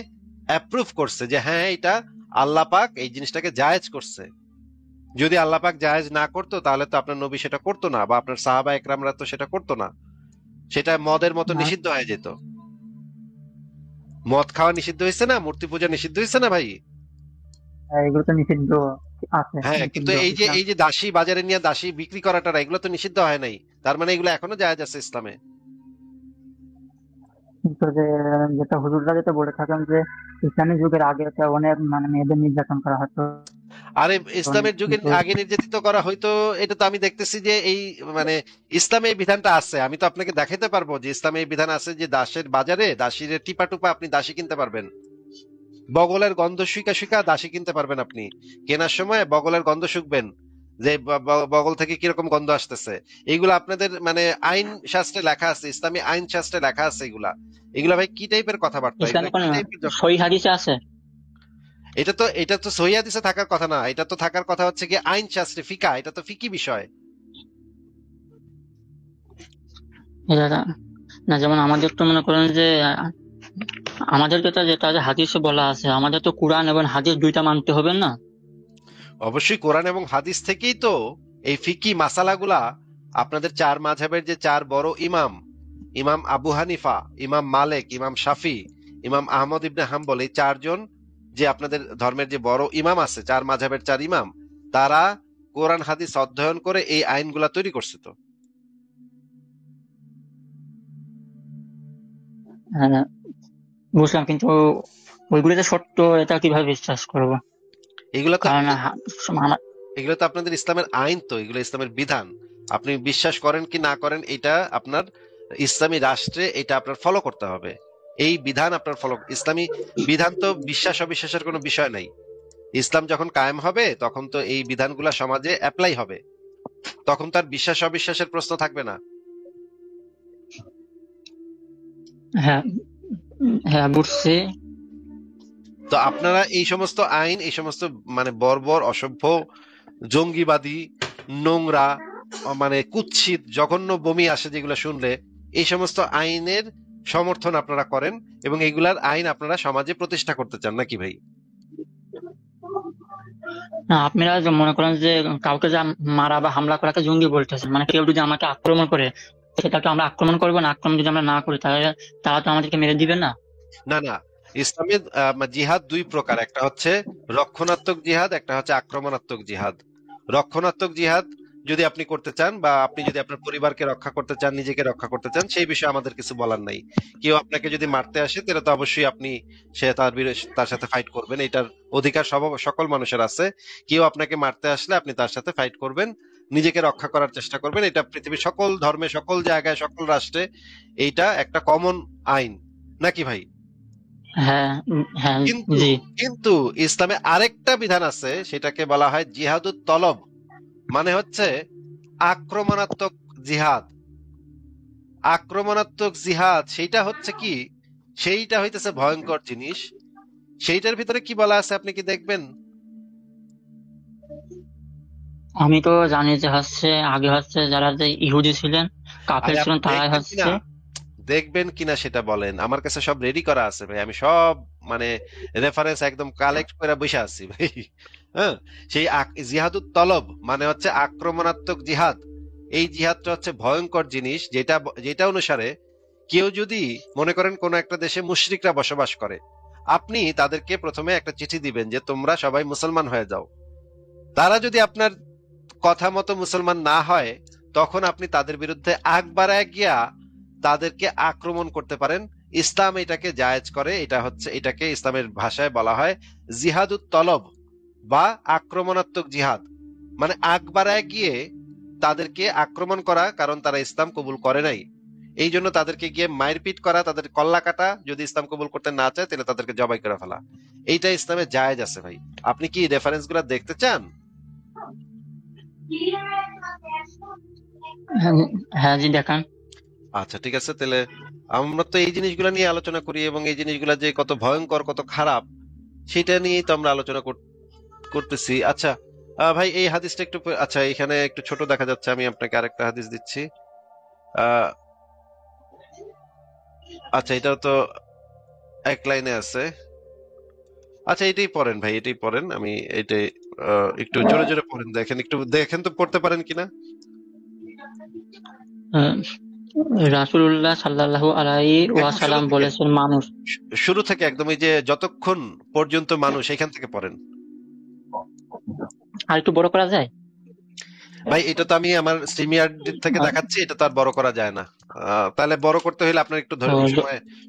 অ্যাপ্রুভ করছে যে হ্যাঁ এটা আল্লাহ পাক এই জিনিসটাকে জায়েজ করছে। যদি আল্লাহ পাক জায়েজ না করতো তাহলে তো আপনার নবী সেটা করতো না, বা আপনার সাহাবা একরামরা তো সেটা করতো না, সেটা মদের মতো না নিষিদ্ধ হয়ে যেত। মদ খাওয়া নিষিদ্ধ হয়েছে না, মূর্তি পূজা নিষিদ্ধ হয়েছে না ভাই? এগুলো তো নিষিদ্ধ আছে, হ্যাঁ, কিন্তু নিষিদ্ধ এই যে ইসলাম। এই যে দাসী বাজারে নিয়ে দাসী বিক্রি করাটা এগুলো তো নিষিদ্ধ হয় নাই, তার মানে এগুলো এখনো জায়েজ আছে ইসলামে। কিন্তু যেটা হুজুররা যেটা বলে থাকেন যে ইসলামিক যুগের আগে তো অনেক মানে মেয়েদের নির্যাতন করা হতো আরে অনেক, ইসলামের যুগে কিন্তু আগে নির্যাতিত করা হয়তো, এটা তো আমি দেখতেছি যে এই মানে ইসলামে এই বিধানটা আছে। আমি তো আপনাকে দেখাইতে পারবো যে ইসলামে এই বিধান আছে যে দাসের বাজারে দাসীর টিপা টুপা আপনি দাসী কিনতে পারবেন, বগলের গন্ধ শুকা শুকা দাসী কিনতে পারবেন। আপনি কেনার সময় বগলের গন্ধ শুকবেন যে বগল থেকে কিরকম গন্ধ আসতেছে। এইগুলা আপনাদের মানে আইন শাস্ত্রে লেখা আছে, ইসলামী আইন শাস্ত্রে লেখা আছে। এগুলা এগুলা ভাই কি টাইপের কথাবার্তা, এগুলা ইসলামে কোন কি টাইপের? সহি হাদিসে আছে? এটা তো সহিহ হাদিসে থাকার কথা না, এটা তো থাকার কথা হচ্ছে কি আইন শাস্ত্রে ফিকা, এটা তো ফিকি বিষয়। এটা না, যেমন আমাদের তো মনে করেন যে আমাদের যেটা যেটা যে হাদিসে বলা আছে, আমাদের তো কোরআন এবং হাদিস দুইটা মানতে হবে না? অবশ্যই কোরআন এবং হাদিস থেকেই তো এই ফিকি মাসালাগুলা আপনাদের চার মাযহাবের যে চার বড় ইমাম, ইমাম আবু হানিফা, ইমাম মালিক, ইমাম শাফি, ইমাম আহমদ ইবনে হাম্বল, এই চারজন যে আপনাদের ধর্মের যে বড় ইমাম আছে, চার মাযহাবের চার ইমাম, তারা কোরআন হাদিস অধ্যয়ন করে এই আইনগুলা তৈরি করছে। তো হ্যাঁ, বুঝলাম, কিন্তু ওইগুলো যে সত্য এটা কিভাবে বিশ্বাস করবো? এগুলা তো কারণ আমার এগুলো তো আপনাদের ইসলামের আইন, তো এগুলো ইসলামের বিধান। আপনি বিশ্বাস করেন কি না করেন এটা আপনার ইসলামী রাষ্ট্রে এটা আপনার ফলো করতে হবে। এই বিধান আপনার ফলো, ইসলামী বিধান তো বিশ্বাস অবিশ্বাসের কোনো বিষয় নাই। ইসলাম যখন কায়েম হবে তখন তো এই বিধানগুলা সমাজে অ্যাপ্লাই হবে, তখন তার বিশ্বাস অবিশ্বাসের প্রশ্ন থাকবে না। হ্যাঁ হ্যাঁ বুঝছি। তো আপনারা এই সমস্ত আইন, এই সমস্ত মানে বর্বর অসভ্য জঙ্গিবাদী নোংরা মানে কুৎসিত জঘন্য বমি আসে যেগুলো শুনলে, এই সমস্ত আইনের সমর্থন আপনারা করেন এবং এগুলার আইন আপনারা সমাজে প্রতিষ্ঠা করতে চান নাকি ভাই? না, আপনারা যে মনে করেন যে কাউকে যে মারা বা হামলা করাকে জঙ্গি বলতেছেন, মানে কেউ যদি আমাকে আক্রমণ করে সেটাকে আমরা আক্রমণ করবো না, আক্রমণ যদি আমরা না করি তাহলে তারা তো আমাদেরকে মেরে দিবে না। না না, ইসলামে জিহাদ দুই প্রকার, একটা হচ্ছে রক্ষণাত্মক জিহাদ, একটা হচ্ছে আক্রমণাত্মক জিহাদ। রক্ষণাত্মক জিহাদ যদি আপনি করতে চান বা আপনি যদি আপনার পরিবারকে রক্ষা করতে চান, নিজেকে রক্ষা করতে চান, সেই বিষয়ে আমাদের কিছু বলার নাই। কেউ আপনাকে যদি মারতে আসে তাহলে তো অবশ্যই আপনি তার সাথে ফাইট করবেন, এটার অধিকার সকল মানুষের আছে। কেউ আপনাকে মারতে আসলে আপনি তার সাথে ফাইট করবেন, নিজেকে রক্ষা করার চেষ্টা করবেন। এটা পৃথিবীর সকল ধর্মে, সকল জায়গায়, সকল রাষ্ট্রে এইটা একটা কমন আইন, নাকি ভাই? হ্যাঁ, হ্যাঁ, কিন্তু জি। কিন্তু ইসলামে আরেকটা বিধান আছে, সেটাকে বলা হয় জিহাদুত তলব, মানে হচ্ছে আক্রমণাত্মক জিহাদ। আক্রমণাত্মক জিহাদ সেইটা হচ্ছে কি, সেইটা হইতেছে ভয়ঙ্কর জিনিস। সেইটার ভিতরে কি বলা আছে আপনি কি দেখবেন? আমি তো জানি যে আগে যারা যে ইহুদি ছিলেন, কাফের আরে ছিলেন, আপনি তারাই দেখবেন কিনা সেটা বলেন। আমার কাছে সব রেডি করা আছে ভাই, আমি সব মানে রেফারেন্স একদম কালেক্ট করে বসে আছি ভাই। হ্যাঁ, সেই জিহাদুত তলব মানে হচ্ছে আক্রমণাত্মক জিহাদ। এই জিহাদটা হচ্ছে ভয়ঙ্কর জিনিস, যেটা অনুসারে কেউ যদি মনে করেন কোন একটা দেশে মুশরিকরা বসবাস করে, আপনি তাদেরকে প্রথমে একটা চিঠি দিবেন যে তোমরা সবাই মুসলমান হয়ে যাও। তারা যদি আপনার কথা মতো মুসলমান না হয়, তখন আপনি তাদের বিরুদ্ধে আগ বাড়ায় গিয়া তাদেরকে আক্রমণ করতে পারেন। ইসলাম এটাকে জায়েজ করে। এটাকে ইসলামের ভাষায় বলা হয় জিহাদুত তলব বা আক্রমণাত্মক জিহাদ। মানে আগ বাড়ায় গিয়ে তাদেরকে আক্রমণ করা, কারণ তারা ইসলাম কবুল করে নাই, এই জন্য তাদেরকে গিয়ে মারপিট করা, তাদের কল্লা কাটা, যদি ইসলাম কবুল করতে না চায় তাহলে তাদেরকে জবাই করে ফেলা। এইটা ইসলামে জায়েজ আছে ভাই। আপনি কি রেফারেন্স গুলা দেখতে চান? হ্যাঁ, জি, দেখান। আচ্ছা ঠিক আছে, তাহলে আমরা তো এই জিনিসগুলা নিয়ে আলোচনা করি এবং এই জিনিসগুলা যে কত ভয়ঙ্কর, কত খারাপ, সেটা নিয়েই তো আমরা আলোচনা করতেছি। আচ্ছা ভাই, এই হাদিসটা একটু আচ্ছা এখানে একটু ছোট দেখা যাচ্ছে, আমি আপনাকে আরেকটা হাদিস দিচ্ছি। আহ আচ্ছা, এটাও তো এক লাইনে আছে। আচ্ছা এটাই পড়েন ভাই, এটাই পড়েন, আমি এটাই একটু জোরে জোরে পড়েন, একটু দেখেন তো পড়তে পারেন কিনা। রাসূলুল্লাহ সাল্লাল্লাহু আলাইহি একদম শুরু ওয়াসাল্লাম থেকে, বলেছেন, মানুষ শুরু থেকে একদম, এই যে যতক্ষণ পর্যন্ত মানুষ, এখান থেকে পড়েন। আর একটু বড় করা যায়? ভাই এটা তো আমি আমার সিনিয়র থেকে দেখাচ্ছি, এটা তো আর বড় করা যায় না। তাহলে বড় করতে হলে আপনার একটু তো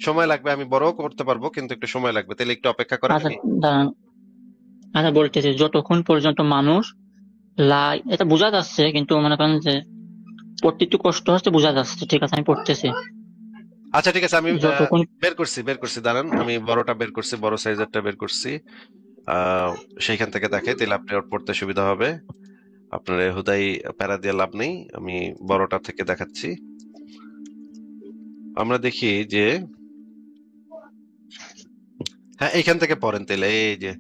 সময় লাগবে। আমি বড় করতে পারবো কিন্তু একটু সময় লাগবে, তাহলে একটু অপেক্ষা করেন। আচ্ছা, দাঁড়ান। আচ্ছা, বলতেছি যতক্ষণ পর্যন্ত মানুষ এটা বোঝা যাচ্ছে, কিন্তু মনে করেন যে পড়তে একটু কষ্ট হচ্ছে, বোঝা যাচ্ছে। ঠিক আছে, আমি পড়তেছি। আচ্ছা ঠিক আছে, আমি যতক্ষণ বের করছি, দাঁড়ান, আমি বড়টা বের করছি, বড় সাইজেরটা বের করছি। সেইখান থেকে দেখে তাহলে আপনার পড়তে সুবিধা হবে। আপনার হুদাই প্যারা দিয়ে লাভ নেই, আমি বড়টা থেকে দেখাচ্ছি। আমরা দেখি যে, হ্যাঁ এইখান থেকে পড়েন তাহলে। এই যে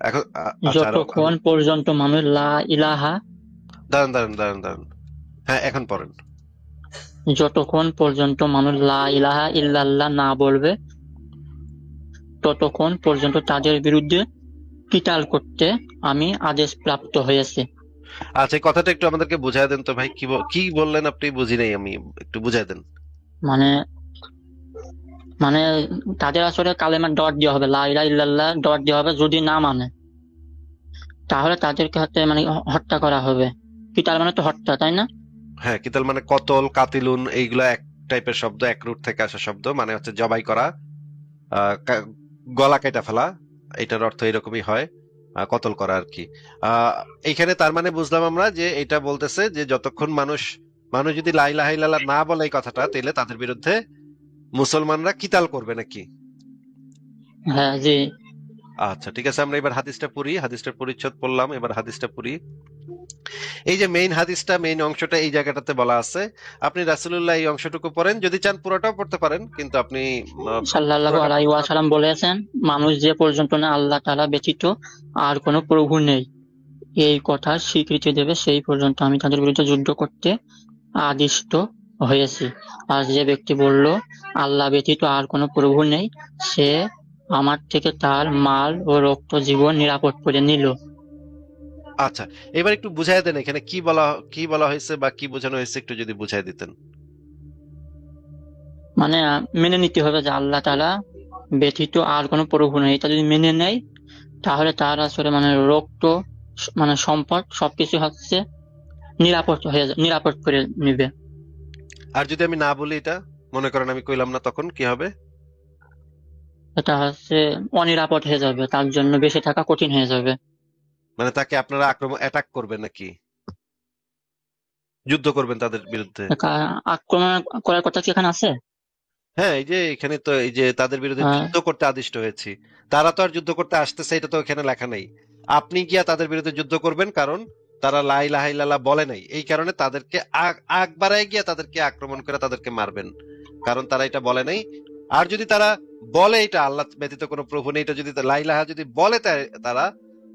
এখন আচ্ছা, যতক্ষণ পর্যন্ত মানুষ লা ইলাহা দাঁড়ান দাঁড়ান দাঁড়ান দাঁড়ান, হ্যাঁ এখন পড়েন। যতক্ষণ পর্যন্ত মানুষ লা ইলাহা ইল্লাল্লাহ না বলবে, ততক্ষণ পর্যন্ত তাদের বিরুদ্ধে কিতাল করতে আমি আদেশ প্রাপ্ত হয়েছি। আচ্ছা, এই কথাটা একটু আমাদেরকে বুঝাই দেন তো ভাই, কি বললেন আপনি? বুঝি নাই আমি, একটু বুঝাই দেন। মানে মানে তাদের আসলে কালেমা ডট দেওয়া হবে, লা ইলাহা ইল্লাল্লাহ ডট দেওয়া হবে। যদি না মানে তাহলে তাদেরকে মানে হত্যা করা হবে। কিতাল মানে তো হত্যা, তাই না? হ্যাঁ, কিতাল মানে কতল, কাতিলুন, এইগুলা এক টাইপের শব্দ, এক রুট থেকে আসা শব্দ, মানে হচ্ছে জবাই করা, গলা কেটে ফেলা, এটার অর্থ এরকমই হয়, কতল করা আর কি। এইখানে তার মানে বুঝলাম আমরা যে এটা বলতেছে যে যতক্ষণ মানুষ যদি লা ইলাহা ইল্লাল্লাহ না বলে এই কথাটা, তাহলে তাদের বিরুদ্ধে মুসলমানরা কিতাল করবে নাকি? হ্যাঁ, জি। আচ্ছা ঠিক আছে, আমরা এবার হাদিসটা পড়ি, হাদিসটার পরিচ্ছদ পড়লাম, এবার হাদিসটা পড়ি। এই যে মেইন হাদিসটা, মেইন অংশটা এই জায়গাটাতে বলা আছে। আপনি রাসূলুল্লাহ এই অংশটুকু পড়েন, যদি চান পুরোটাও পড়তে পারেন, কিন্তু আপনি সাল্লাল্লাহু আলাইহি ওয়াসাল্লাম বলেছেন, মানুষ যে পর্যন্ত না আল্লাহ তাআলা ব্যতীত আর কোনো প্রভু নেই, এই কথা স্বীকৃতি দেবে সেই পর্যন্ত আমি তাদের বিরুদ্ধে যুদ্ধ করতে আদিষ্ট হয়েছি। আর যে ব্যক্তি বলল আল্লাহ ব্যতীত আর কোনো প্রভু নেই, সে আমার থেকে তার মাল ও রক্ত জীবন নিরাপদ করে নিল। আচ্ছা, এবার একটু বুঝাই দেন এখানে কি বলা হয়েছে বা কি বোঝানো হয়েছে, একটু যদি বুঝাই দিতেন। মানে মেনে নিতে হবে যে আল্লাহ তাআলা ব্যতীত আর কোনো প্রভু নেই। এটা যদি মেনে নেয় তাহলে তার আসলে মানে রক্ত, মানে সম্পদ সবকিছু হচ্ছে নিরাপদ করে নিবে। আর যদি আমি না বলি, এটা মনে করেন আমি কইলাম না, তখন কি হবে? এটা হচ্ছে অনিরাপদ হয়ে যাবে, তার জন্য বেঁচে থাকা কঠিন হয়ে যাবে। মানে তাকে আপনারা অ্যাটাক করবেন নাকি, যুদ্ধ করবেন তাদের বিরুদ্ধে? আক্রমণ করার কথা কি এখানে আছে? হ্যাঁ, এই যে এখানে তো এই যে তাদের বিরুদ্ধে আহ, যুদ্ধ করতে আদিষ্ট হয়েছি, তারা তো আর যুদ্ধ করতে আসতেছে এটা তো এখানে লেখা নেই। আপনি গিয়া তাদের বিরুদ্ধে যুদ্ধ করবেন, কারণ তারা লা ইলাহা ইল্লাল্লাহ বলে নাই, এই কারণে তাদেরকে আগ বাড়ায় গিয়া তাদেরকে আক্রমণ করে তাদেরকে মারবেন, কারণ তারা এটা বলে নাই। আর যদি তারা বলে এটা আল্লাহ ব্যতীত কোনো প্রভু নেই, এটা যদি লা ইলাহা যদি বলে তারা,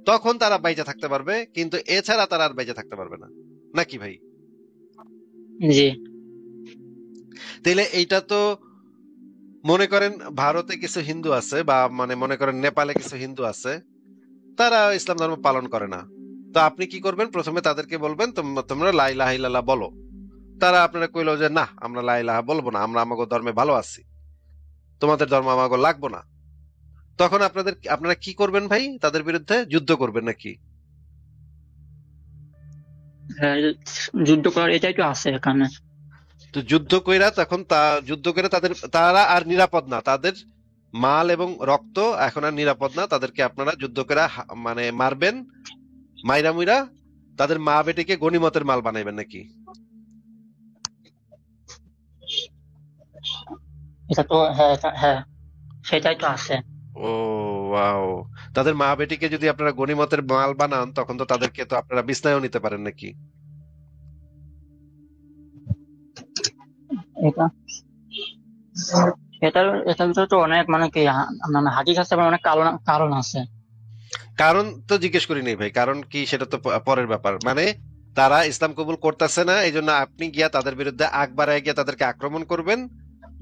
তখন তারা বাইচা থাকতে পারবে, কিন্তু এছাড়া তারা আর বাইচা থাকতে পারবে না, নাকি ভাই? জি। তাইলে এইটা তো মনে করেন ভারতে কিছু হিন্দু আছে, বা মানে মনে করেন নেপালে কিছু হিন্দু আছে, তারা ইসলাম ধর্ম পালন করে না। তো আপনি কি করবেন? প্রথমে তাদেরকে বলবেন তোমরা লা ইলাহা ইল্লাল্লাহ বলো। তারা আপনারা কইলো যে না, আমরা লা ইলাহা বলবো না, আমরা আমাগো ধর্মে ভালো আছি, তোমাদের ধর্ম আমাগো লাগবো না। তখন আপনারা কি করবেন ভাই? তাদের বিরুদ্ধে যুদ্ধ করবেন নাকি? হ্যাঁ, যুদ্ধ করার এটাই তো আছে এখানে। তো যুদ্ধ কইরা তখন যুদ্ধ করে তারা আর নিরাপদ না, তাদের মাল এবং রক্ত এখন আর নিরাপদ না, তাদেরকে আপনারা যুদ্ধ করে মানে মারবেন, মাইরা মুইরা তাদের মা বেটিকে গনিমতের মাল বানাইবেন নাকি? এটা তো হ্যাঁ, হ্যাঁ, সেটাই তো আছে। ও ওয়াও, তাদের মা বেটিকে যদি আপনারা গনিমতের মাল বানান, তখন তো তাদেরকে তো আপনারা বিছনায়ও নিতে পারেন নাকি? এটা এটার এটার ভিতরে তো অনেক মানে কি মানে হাদিস আছে, আবার অনেক কারণ আছে। কারণ তো জিজ্ঞেস করি নাই ভাই, কারণ কি সেটা তো পরের ব্যাপার। মানে তারা ইসলাম কবুল করতেছে না, এই জন্য আপনি গিয়া তাদের বিরুদ্ধে আগ বাড়ায় গিয়া তাদেরকে আক্রমণ করবেন।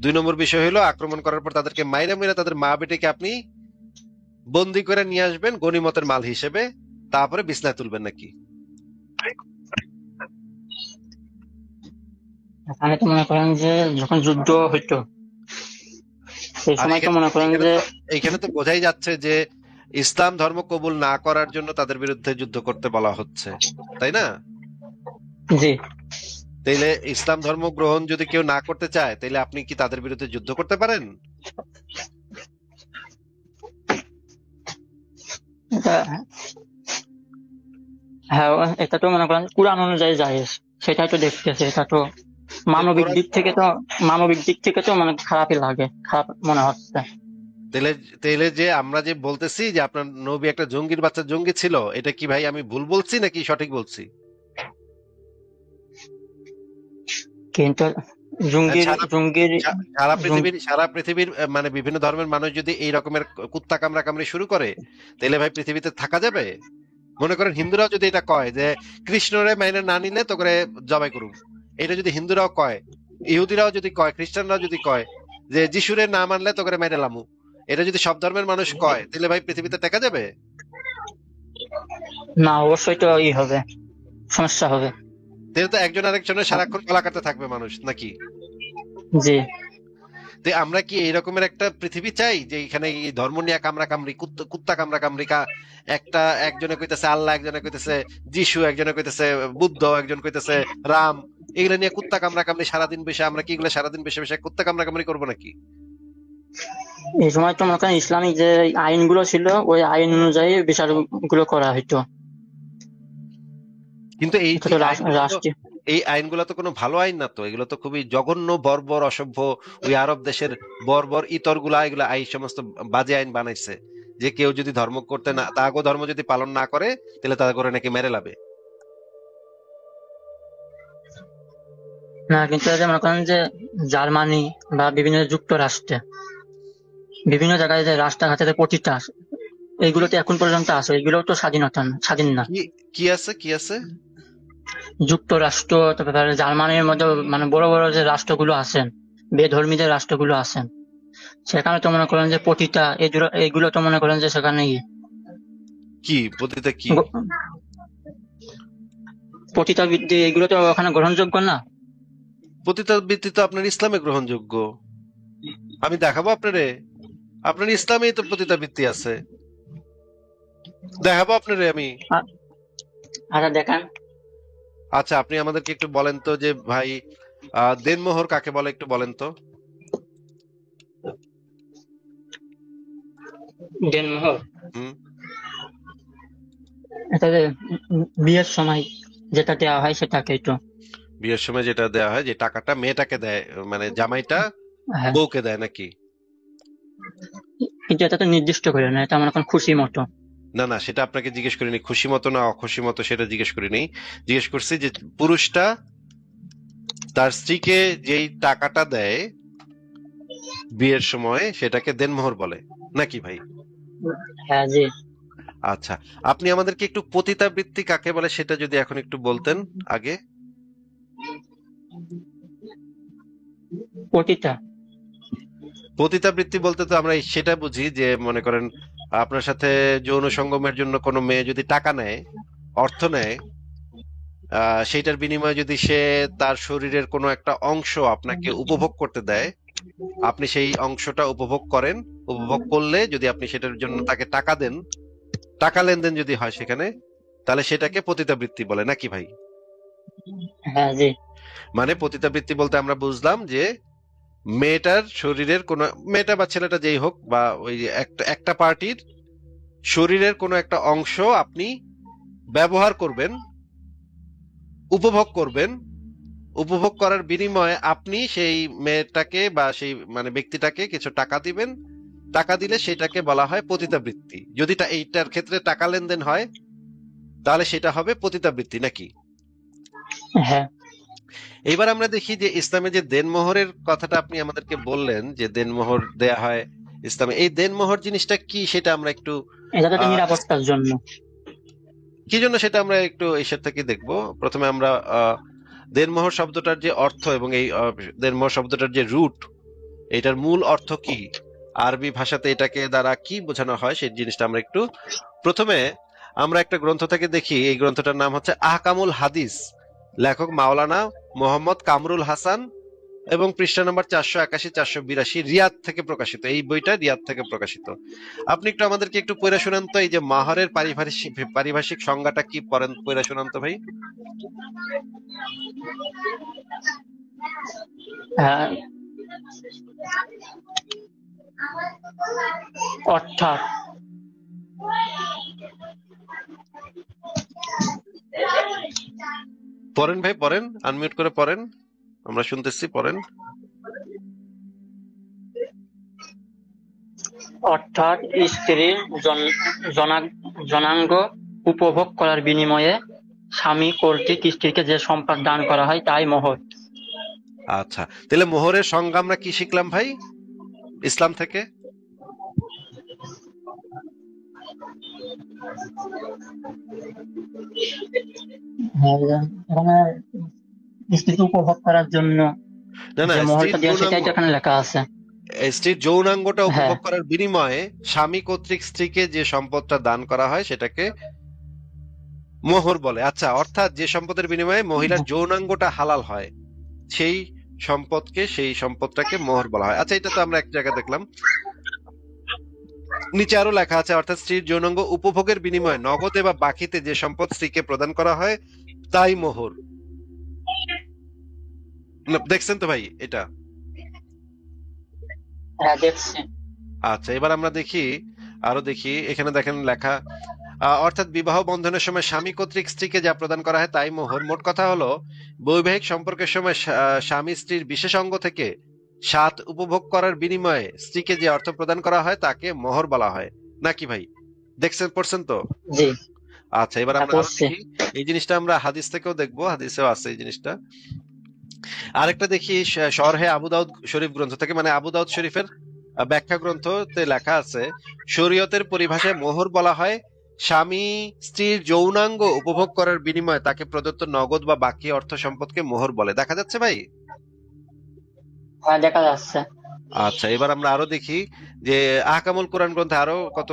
2 নম্বর বিষয় হলো, আক্রমণ করার পর তাদেরকে মাইরা মাইরা তাদের মা বেটিকে আপনি বন্দি করে নিয়ে আসবেন গনিমতের মাল হিসেবে, তারপরে বিছনায় তুলবেন নাকি? এখানে তো মনে করেন যে যখন যুদ্ধ হইতো সেই আর সময় তো মনে করেন যে এইখানে তো বোঝাই যাচ্ছে যে ইসলাম ধর্ম কবুল না করার জন্য তাদের বিরুদ্ধে যুদ্ধ করতে বলা হচ্ছে, তাই না? জি, তাইলে ইসলাম ধর্ম গ্রহণ যদি কেউ না করতে চায়, তাইলে আপনি কি তাদের বিরুদ্ধে যুদ্ধ করতে পারেন? এটা হ্যাঁ, এটা তো মনে করেন কুরআন অনুযায়ী জায়েজ, সেটাই তো দেখতেছে। এটা তো মানবিক দিক থেকে তো মানে খারাপই লাগে, খারাপ মনে হচ্ছে। তাইলে তাইলে যে আমরা যে বলতেছি যে আপনার নবী একটা জঙ্গির বাচ্চা জঙ্গি ছিল, এটা কি ভাই আমি ভুল বলছি নাকি সঠিক বলছি? কিন্তু জঙ্গির সারা জঙ্গির সারা পৃথিবীর মানে বিভিন্ন ধর্মের মানুষ যদি এই রকমের কুত্তা কামড়া কামড়ি শুরু করে, তাহলে ভাই পৃথিবীতে থাকা যাবে? মনে করেন হিন্দুরাও যদি এটা কয় যে কৃষ্ণরে মাইনে না নিলে তো করে জবাই করুন, এটা যদি হিন্দুরাও কয়, ইহুদিরাও যদি কয়, খ্রিস্টানরাও যদি কয় যে যিশুরে না মানলে তো করে মাইনে লামু, এটা যদি সব ধর্মের মানুষ কয়, তাহলে ভাই পৃথিবীতে টেকা যাবে? না, অবশ্যই তো হবে, সমস্যা হবে। তাহলে তো একজন আরেকজনের সারাক্ষণ গলা কাটতে থাকবে মানুষ নাকি? জি। তো আমরা কি এইরকমের একটা পৃথিবী চাই যে এখানে এই ধর্ম নিয়ে কামড়া কামড়ি, কুত্তা কামড়া কামড়ি, একজনে কইতেছে আল্লাহ, একজনে কইতেছে যিশু, একজনে কইতেছে বুদ্ধ, একজন কইতেছে রাম, এগুলো নিয়ে কুত্তা কামড়া কামড়ি সারাদিন বসে, আমরা কি এগুলো সারাদিন বসে বসে কুত্তা কামড়া কামড়ি করবো নাকি? এই সময় তো মনে করেন ইসলামিক যে আইনগুলো ছিল ওই আইন অনুযায়ী বিচারগুলো করা হইতো। কিন্তু এটা তো রাষ্ট্রীয়। এই আইনগুলো তো কোনো ভালো আইন না, তো এগুলো তো খুবই জঘন্য, বর্বর, অসভ্য। ওই আরব দেশের বর্বর ইতরগুলা এগুলা এই সমস্ত বাজে আইন বানাইছে, যে কেউ যদি ধর্ম করতে না, তাগো ধর্ম যদি পালন না করে, তাহলে তাদের করে নাকি মেরে লাবে। না, কিন্তু এই যে মনে করেন যে জার্মানি বা বিভিন্ন যুক্তরাষ্ট্রে বিভিন্ন জায়গায় যে রাস্তাঘাটে প্রতিটা এগুলো তো এখন পর্যন্ত আছে, এগুলো তো স্বাধীন না। কি কি আছে, কি আছে? যুক্তরাষ্ট্র, তারপরে জার্মানির মতো মানে বড় বড় যে রাষ্ট্রগুলো আছেন, বেধর্মী যে রাষ্ট্রগুলো আছেন, সেখানে তো মনে করেন যে প্রতিটা এগুলো তো মনে করেন যে সেখানে কি পতিতা কি? পতিতাবৃত্তি এগুলো তো ওখানে গ্রহণযোগ্য না। পতিতাবৃত্তি তো আপনার ইসলামে গ্রহণযোগ্য। আমি দেখাবো আপনারে, আপনার ইসলামেই তো পতিতাবৃত্তি আছে, দেখাবো আপনারে আমি। আচ্ছা দেখান। আচ্ছা আপনি আমাদেরকে একটু বলেন তো যে ভাই দেনমোহর কাকে বলে, একটু বলেন তো। দেনমোহর হুম। এটা যে বিয়ের সময় যেটা দেওয়া হয় সেটাকেই তো। বিয়ের সময় যেটা দেওয়া হয়, যে টাকাটা মেয়েটাকে দেয়, মানে জামাইটা হ্যাঁ, বউকে দেয় নাকি? কিন্তু এটা তো নির্দিষ্ট করে না, এটা মনে করেন খুশি মতো। না না, সেটা আপনাকে জিজ্ঞেস করিনি, খুশি মতো না অখুশি মতো সেটা জিজ্ঞেস করিনি। জিজ্ঞেস করছি যে পুরুষটা তার স্ত্রীকে যেই টাকাটা দেয় বিয়ের সময় সেটাকে দেনমোহর বলে নাকি ভাই? হ্যাঁ জি। আচ্ছা, আপনি আমাদেরকে একটু পতিতাবৃত্তি কাকে বলে সেটা যদি এখন একটু বলতেন আগে। পতিতা পতিতাবৃত্তি বলতে তো আমরা সেটা বুঝি যে মনে করেন আপনার সাথে যৌন সঙ্গমের জন্য কোনো মেয়ে যদি টাকা নেয়, অর্থ নেয়, সেইটার বিনিময়ে যদি সে তার শরীরের কোনো একটা অংশ আপনাকে উপভোগ করতে দেয়, আপনি সেই অংশটা উপভোগ করেন। উপভোগ করলে যদি আপনি সেটার জন্য তাকে টাকা দেন, টাকা লেনদেন যদি হয় সেখানে, তাহলে সেটাকে পতিতাবৃত্তি বলে নাকি ভাই? হ্যাঁ জি। মানে পতিতাবৃত্তি বলতে আমরা বুঝলাম যে মেয়েটার শরীরের কোন, মেয়েটা বা ছেলেটা যেই হোক, বা ওই একটা পার্টির শরীরের কোনো একটা অংশ আপনি ব্যবহার করবেন, উপভোগ করবেন। উপভোগ করার বিনিময়ে আপনি সেই মেয়েটাকে বা সেই মানে ব্যক্তিটাকে কিছু টাকা দিবেন। টাকা দিলে সেটাকে বলা হয় পতিতাবৃত্তি। যদি এইটার ক্ষেত্রে টাকা লেনদেন হয় তাহলে সেটা হবে পতিতাবৃত্তি নাকি? হ্যাঁ। এইবার আমরা দেখি যে ইসলামে যে দেনমোহরের কথাটা আপনি আমাদেরকে বললেন যে দেনমোহর দেয়া হয় ইসলামে, এই দেনমোহর জিনিসটা কি সেটা আমরা একটু এটা তো নিরাপত্তার জন্য। কি জন্য সেটা আমরা একটু এসব থেকে দেখবো। প্রথমে আমরা দেনমোহর শব্দটার যে অর্থ এবং এই দেনমোহর শব্দটার যে রুট, এটার মূল অর্থ কি, আরবি ভাষাতে এটাকে দ্বারা কি বোঝানো হয় সেই জিনিসটা আমরা একটু প্রথমে আমরা একটা গ্রন্থ থেকে দেখি। এই গ্রন্থটার নাম হচ্ছে আহকামুল হাদিস, লেখক মাওলানা মোহাম্মদ কামরুল হাসান, এবং পৃষ্ঠা নম্বর 481-482, রিয়াদ থেকে প্রকাশিত। এই বইটা রিয়াদ থেকে প্রকাশিত। আপনি একটু আমাদেরকে একটু পড়ে শোনান তো, এই যে মাহরের পারিভাষিক সংজ্ঞাটা কি, পড়েন পড়ে শোনান তো ভাই। হ্যাঁ, অর্থাৎ পড়েন ভাই, পড়েন, আনমিউট করে পড়েন, আমরা শুনতেছি, পড়েন। অর্থাৎ স্ত্রীর জনাঙ্গ উপভোগ করার বিনিময়ে স্বামী কর্তৃক স্ত্রীকে যে সম্পদ দান করা হয় তাই মোহর। আচ্ছা, তাহলে মোহরের সংজ্ঞা আমরা কি শিখলাম ভাই ইসলাম থেকে? স্ত্রীকে উপভোগ করার জন্য না না, যে মোহরটা দেওয়া সেটাই তো এখানে লেখা আছে। স্ত্রীর যৌনাঙ্গটা উপভোগ হ্যাঁ। করার বিনিময়ে স্বামী কর্তৃক স্ত্রীকে যে সম্পদটা দান করা হয় সেটাকে মোহর বলে। আচ্ছা, অর্থাৎ যে সম্পদের বিনিময়ে মহিলার যৌনাঙ্গটা হালাল হয় সেই সেই সম্পদটাকে মোহর বলা হয়। আচ্ছা, এটা তো আমরা এক জায়গায় দেখলাম। নিচে আরো লেখা আছে, অর্থাৎ স্ত্রীর যৌনাঙ্গ উপভোগের বিনিময়ে নগদে বা বাকিতে যে সম্পদ স্ত্রীকে প্রদান করা হয় তাই মোহর। দেখছেন তো ভাই এটা? হ্যাঁ দেখছি। আচ্ছা, এবার আমরা আরো দেখি, এখানে দেখেন লেখা, অর্থাৎ বিবাহ বন্ধনের সময় স্বামী কর্তৃক স্ত্রীকে যা প্রদান করা হয় তাই মোহর। মোট কথা হলো বৈবাহিক সম্পর্কের সময় স্বামী স্ত্রীর বিশেষ অঙ্গ থেকে স্বাদ উপভোগ করার বিনিময়ে স্ত্রীকে যে অর্থ প্রদান করা হয় তাকে মোহর বলা হয় নাকি ভাই? দেখছেন, পড়ছেন তো? জি। আচ্ছা, এবার আমরা আরো দেখি, এই জিনিসটা আমরা হাদিস থেকেও দেখবো, হাদিসেও আছে এই জিনিসটা। আরেকটা দেখি শরহে আবু দাউদ শরীফ গ্রন্থ থেকে, মানে আবু দাউদ শরীফের ব্যাখ্যা গ্রন্থতে লেখা আছে, শরীয়তের পরিভাষায় মোহর বলা হয় স্বামী স্ত্রীর যৌনাঙ্গ উপভোগ করার বিনিময়ে তাকে প্রদত্ত নগদ বা বাকি অর্থ সম্পদকে মোহর বলে। দেখা যাচ্ছে ভাই? হ্যাঁ, দেখা যাচ্ছে। আচ্ছা, এবার আমরা আরো দেখি যে আহকামুল কোরআন গ্রন্থে আরো কত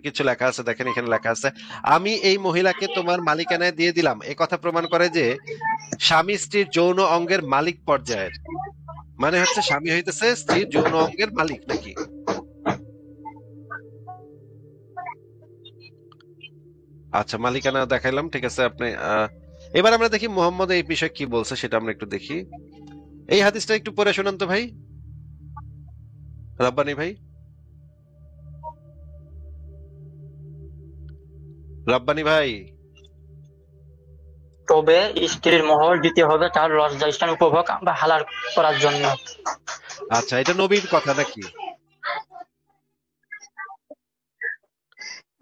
কিছু লেখা আছে। দেখেন এখানে লেখা আছে, আমি এই মহিলাকে তোমার মালিকানায় দিয়ে দিলাম। এ কথা প্রমাণ করে যে স্বামী স্ত্রীর যৌন অঙ্গের মালিক পর্যায়ের, মানে হচ্ছে স্বামী হইতেছে স্ত্রীর যৌন অঙ্গের মালিক নাকি? আচ্ছা, মালিকানা দেখাইলাম, ঠিক আছে। আপনি এবার আমরা দেখি মোহাম্মদ এই বিষয়ে কি বলছে, সেটা আমরা একটু দেখি। এই হাদিসটা একটু পড়ে শোনান তো ভাই, রব্বানী ভাই। রব্বানী ভাই, তবে স্ত্রীর মোহর দিতে হবে তার লজ্জাস্থান উপভোগ বা হালাল করার জন্য। আচ্ছা, এটা নবীর কথা নাকি?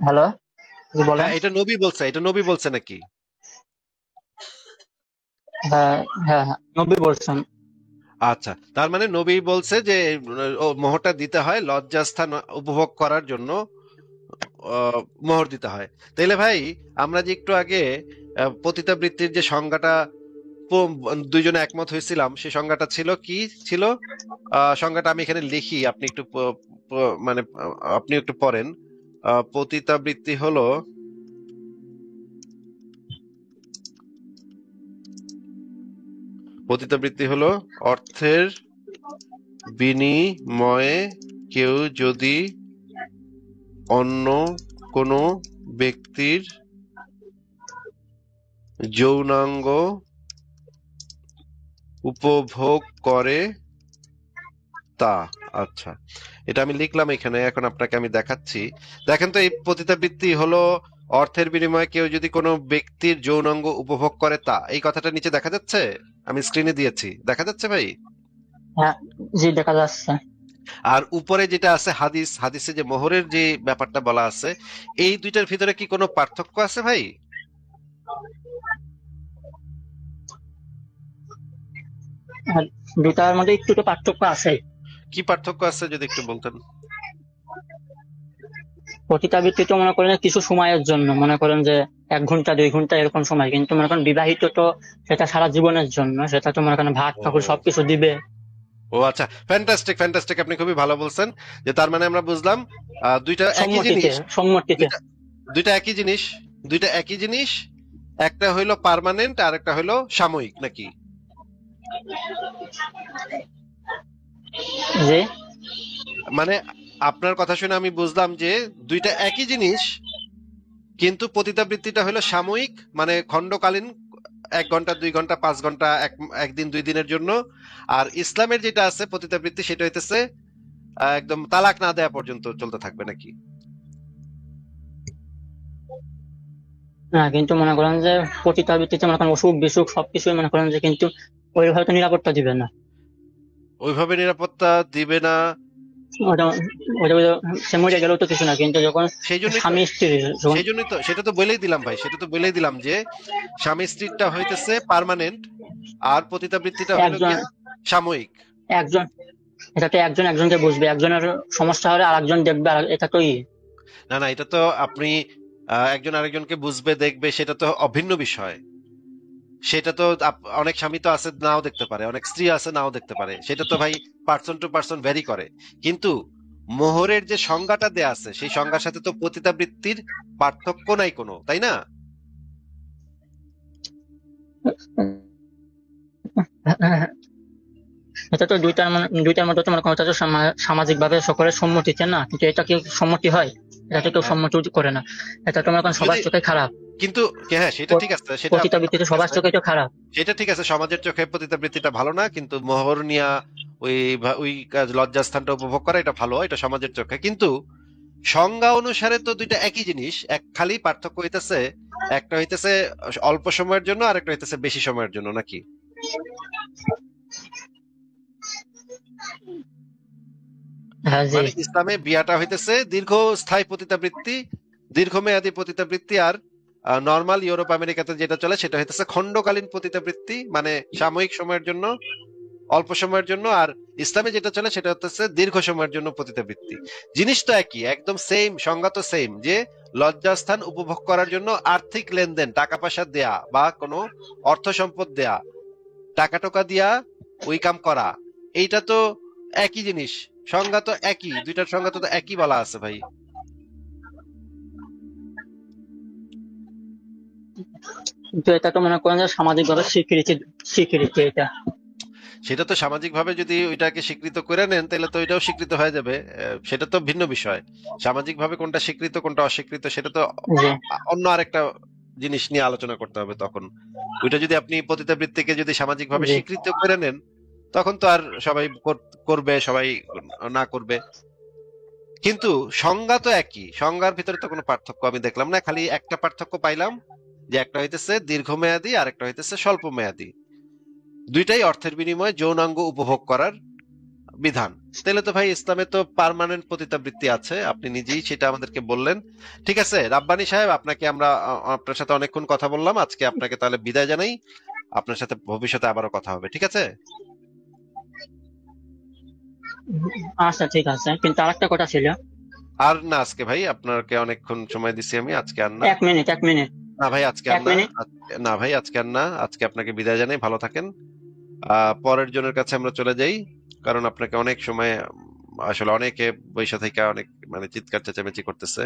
হ্যালো, জি বলেন। হ্যাঁ, এটা নবী বলছে, এটা নবী বলছে নাকি? হ্যাঁ হ্যাঁ হ্যাঁ, নবী বলছেন। আচ্ছা, তার মানে নবী বলছে যে মোহরটা দিতে হয় লজ্জাস্থান উপভোগ করার জন্য, মোহর দিতে হয়। তাইলে ভাই, আমরা যে একটু আগে পতিতাবৃত্তির যে সংজ্ঞাটা দুইজনে একমত হয়েছিলাম, সেই সংজ্ঞাটা ছিল কি ছিল? সংজ্ঞাটা আমি এখানে লিখি, আপনি একটু মানে আপনি একটু পড়েন। পতিতাবৃত্তি হলো অর্থের বিনিময়ে কেউ যদি অন্য কোনো ব্যক্তির যৌনাঙ্গ উপভোগ করে তা। আচ্ছা, এটা আমি লিখলাম এখানে, এখন আপনাকে আমি দেখাচ্ছি। দেখেন তো, এই পতিতাবৃত্তি হলো অর্থের বিনিময়ে কেউ যদি কোনো ব্যক্তির যৌনাঙ্গ উপভোগ করে তা। এই কথাটা নিচে দেখা যাচ্ছে, আমি স্ক্রিনে দিয়েছি, দেখা যাচ্ছে ভাই? হ্যাঁ, জি দেখা যাচ্ছে। আর উপরে যেটা আছে হাদিসে যে মোহরের যে ব্যাপারটা বলা আছে, এই দুইটার ভিতরে কি কোনো পার্থক্য আছে ভাই? আর দুটার মধ্যে একটু তো পার্থক্য আছে। কি পার্থক্য আছে যদি একটু বলতেন। পতিতাবৃত্তি তো মনে করেন কিছু সময়ের জন্য, মনে করেন যে 1 ঘন্টা 2 ঘন্টা এরকম সময়, কিন্তু মনে করেন বিবাহিত তো সেটা সারা জীবনের জন্য, সেটা তো মনে করেন ভাত কাপড় ও সবকিছু দিবে। ও আচ্ছা, ফ্যান্টাস্টিক ফ্যান্টাস্টিক, আপনি খুবই ভালো বলছেন। যে তার মানে আমরা বুঝলাম দুইটা একই জিনিস। সম্মতিতে। দুইটা দুইটা একই জিনিস, দুইটা একই জিনিস। একটা হইলো পার্মানেন্ট আর একটা হইলো সাময়িক নাকি? যে মানে আপনার কথা শুনে আমি বুঝলাম যে দুইটা একই জিনিস, কিন্তু পতিতাবৃত্তিটা হলো সাময়িক, মানে খণ্ডকালীন, 1 ঘন্টা 2 ঘন্টা 5 ঘন্টা, একদিন 2 দিনের জন্য। আর ইসলামের যেটা আছে পতিতাবৃত্তি, সেটা হইতেছে একদম তালাক না দেওয়া পর্যন্ত চলতে থাকবে নাকি? না, কিন্তু মনে করেন যে পতিতাবৃত্তিতে মনে করেন অসুখ বিসুখ সবকিছু মনে করেন যে, কিন্তু ওইভাবে তো নিরাপত্তা দিবে না। ওইভাবে নিরাপত্তা দিবে না। ওটা ওটা ওটা সে মরে গেলেও তো কিছু না, কিন্তু যখন সেই জন্যই তো স্বামী স্ত্রী যখন সেই জন্যই তো সেটা তো বলেই দিলাম ভাই, সেটা তো বলেই দিলাম যে স্বামী স্ত্রীটা হইতেছে পার্মানেন্ট, আর পতিতাবৃত্তিটা হইলো একজন গিয়া সাময়িক। একজন এটাতে একজন একজনকে বুঝবে, একজনের সমস্যা হলে আরেকজন দেখবে, আর এটা তো না না, এটা তো আপনি একজন আরেকজনকে বুঝবে দেখবে, সেটা তো অভিন্ন বিষয়। সেটা তো অনেক স্বামী তো আছে নাও দেখতে পারে, অনেক স্ত্রী আছে নাও দেখতে পারে, সেটা তো ভাই পার্সন টু পার্সন ভ্যারি করে। কিন্তু মোহরের যে সংজ্ঞাটা দেয়া আছে, সেই সংজ্ঞার সাথে তো পতিতাবৃত্তির পার্থক্য নাই কোনো, তাই না? এটা তো দুইটার মধ্যে তোমার কথা তো সামাজিক ভাবে সকলের সম্মতিতে না, কিন্তু এটা কি সম্মতি হয়? এটা তো কেউ সম্মতি করে না। এটা তোমার সবার যদি চোখে খারাপ। কিন্তু হ্যাঁ, সেটা ঠিক আছে, সেটা আপনার কথা পতিতাবৃত্তিতে ঠিক সবার আছে, চোখে তো খারাপ। সেটা ঠিক আছে, সমাজের চোখে পতিতাবৃত্তিটা ভালো না, কিন্তু মোহর নিয়া ওই ওই লজ্জাস্থানটা উপভোগ করা এটা ভালো, এটা সমাজের চোখে। কিন্তু সংজ্ঞা অনুসারে তো দুইটা একই জিনিস, এক খালি পার্থক্য হইতেছে, একটা হইতেছে অল্প সময়ের জন্য আর একটা হইতেছে বেশি সময়ের জন্য নাকি? হ্যাঁ জি। মানে ইসলামে বিয়াটা হইতেছে দীর্ঘস্থায়ী পতিতাবৃত্তি, দীর্ঘমেয়াদী পতিতাবৃত্তি। আর নর্মাল ইউরোপ আমেরিকাতে যেটা চলে সেটা হইতেছে খণ্ডকালীন পতিতাবৃত্তি, মানে সাময়িক সময়ের জন্য অল্প সময়ের জন্য, আর ইসলামে যেটা চলে সেটা হচ্ছে দীর্ঘ সময়ের জন্য পতিতাবৃত্তি। জিনিস তো একই, একদম সেম, সংজ্ঞা তো সেম, যে লজ্জাস্থান উপভোগ করার জন্য আর্থিক লেনদেন, টাকা পয়সা দেয়া বা কোনো অর্থ সম্পদ দেয়া, টাকা টোকা দিয়া ওই কাম করা, এইটা তো একই জিনিস, সংজ্ঞা তো একই, দুইটার সংজ্ঞা তো একই বলা আছে ভাই। কিন্তু এটা তো মনে করেন যে সামাজিক ভাবে স্বীকৃতি এটা। সেটা তো সামাজিক ভাবে যদি ওইটাকে স্বীকৃত করে নেন তাহলে তো ওইটাও স্বীকৃত হয়ে যাবে, সেটা তো ভিন্ন বিষয়। সামাজিক ভাবে কোনটা স্বীকৃত কোনটা অস্বীকৃত সেটা তো জি অন্য আরেকটা জিনিস নিয়ে আলোচনা করতে হবে তখন। ওইটা যদি আপনি পতিতাবৃত্তিকে যদি সামাজিক ভাবে জি স্বীকৃত করে নেন তখন তো আর সবাই করবে, সবাই না করবে। কিন্তু সংজ্ঞা তো একই, সংজ্ঞার ভিতরে তো কোনো পার্থক্য আমি দেখলাম না, খালি একটা পার্থক্য পাইলাম, যে একটা হইতেছে দীর্ঘমেয়াদী আর একটা হইতেছে স্বল্প মেয়াদী। দুইটাই অর্থের বিনিময়ে যৌনাঙ্গ উপভোগ করার বিধান। তাহলে তো ভাই ইসলামে তো পার্মানেন্ট পতিতাবৃত্তি আছে, আপনি নিজেই সেটা আমাদেরকে বললেন। ঠিক আছে রাব্বানী সাহেব, আপনাকে আমরা আপনার সাথে অনেকক্ষণ কথা বললাম, আজকে আপনাকে তাহলে বিদায় জানাই। আপনার সাথে ভবিষ্যতে আবারও কথা হবে, ঠিক আছে? আচ্ছা ঠিক আছে, কিন্তু আরেকটা কথা ছিল। আর না আজকে ভাই, আপনাকে অনেকক্ষণ সময় দিছি আমি, আজকে আর না। 1 মিনিট। না ভাই আজকে আর এক না, মিনিট না ভাই আজকে আর না, আজকে আপনাকে বিদায় জানাই, ভালো থাকেন। পরের জনের কাছে আমরা চলে যাই, কারণ আপনাকে অনেক সময় আসলে অনেকে বৈশা থেকে অনেক মানে চিৎকার চেঁচামেচি করতেছে।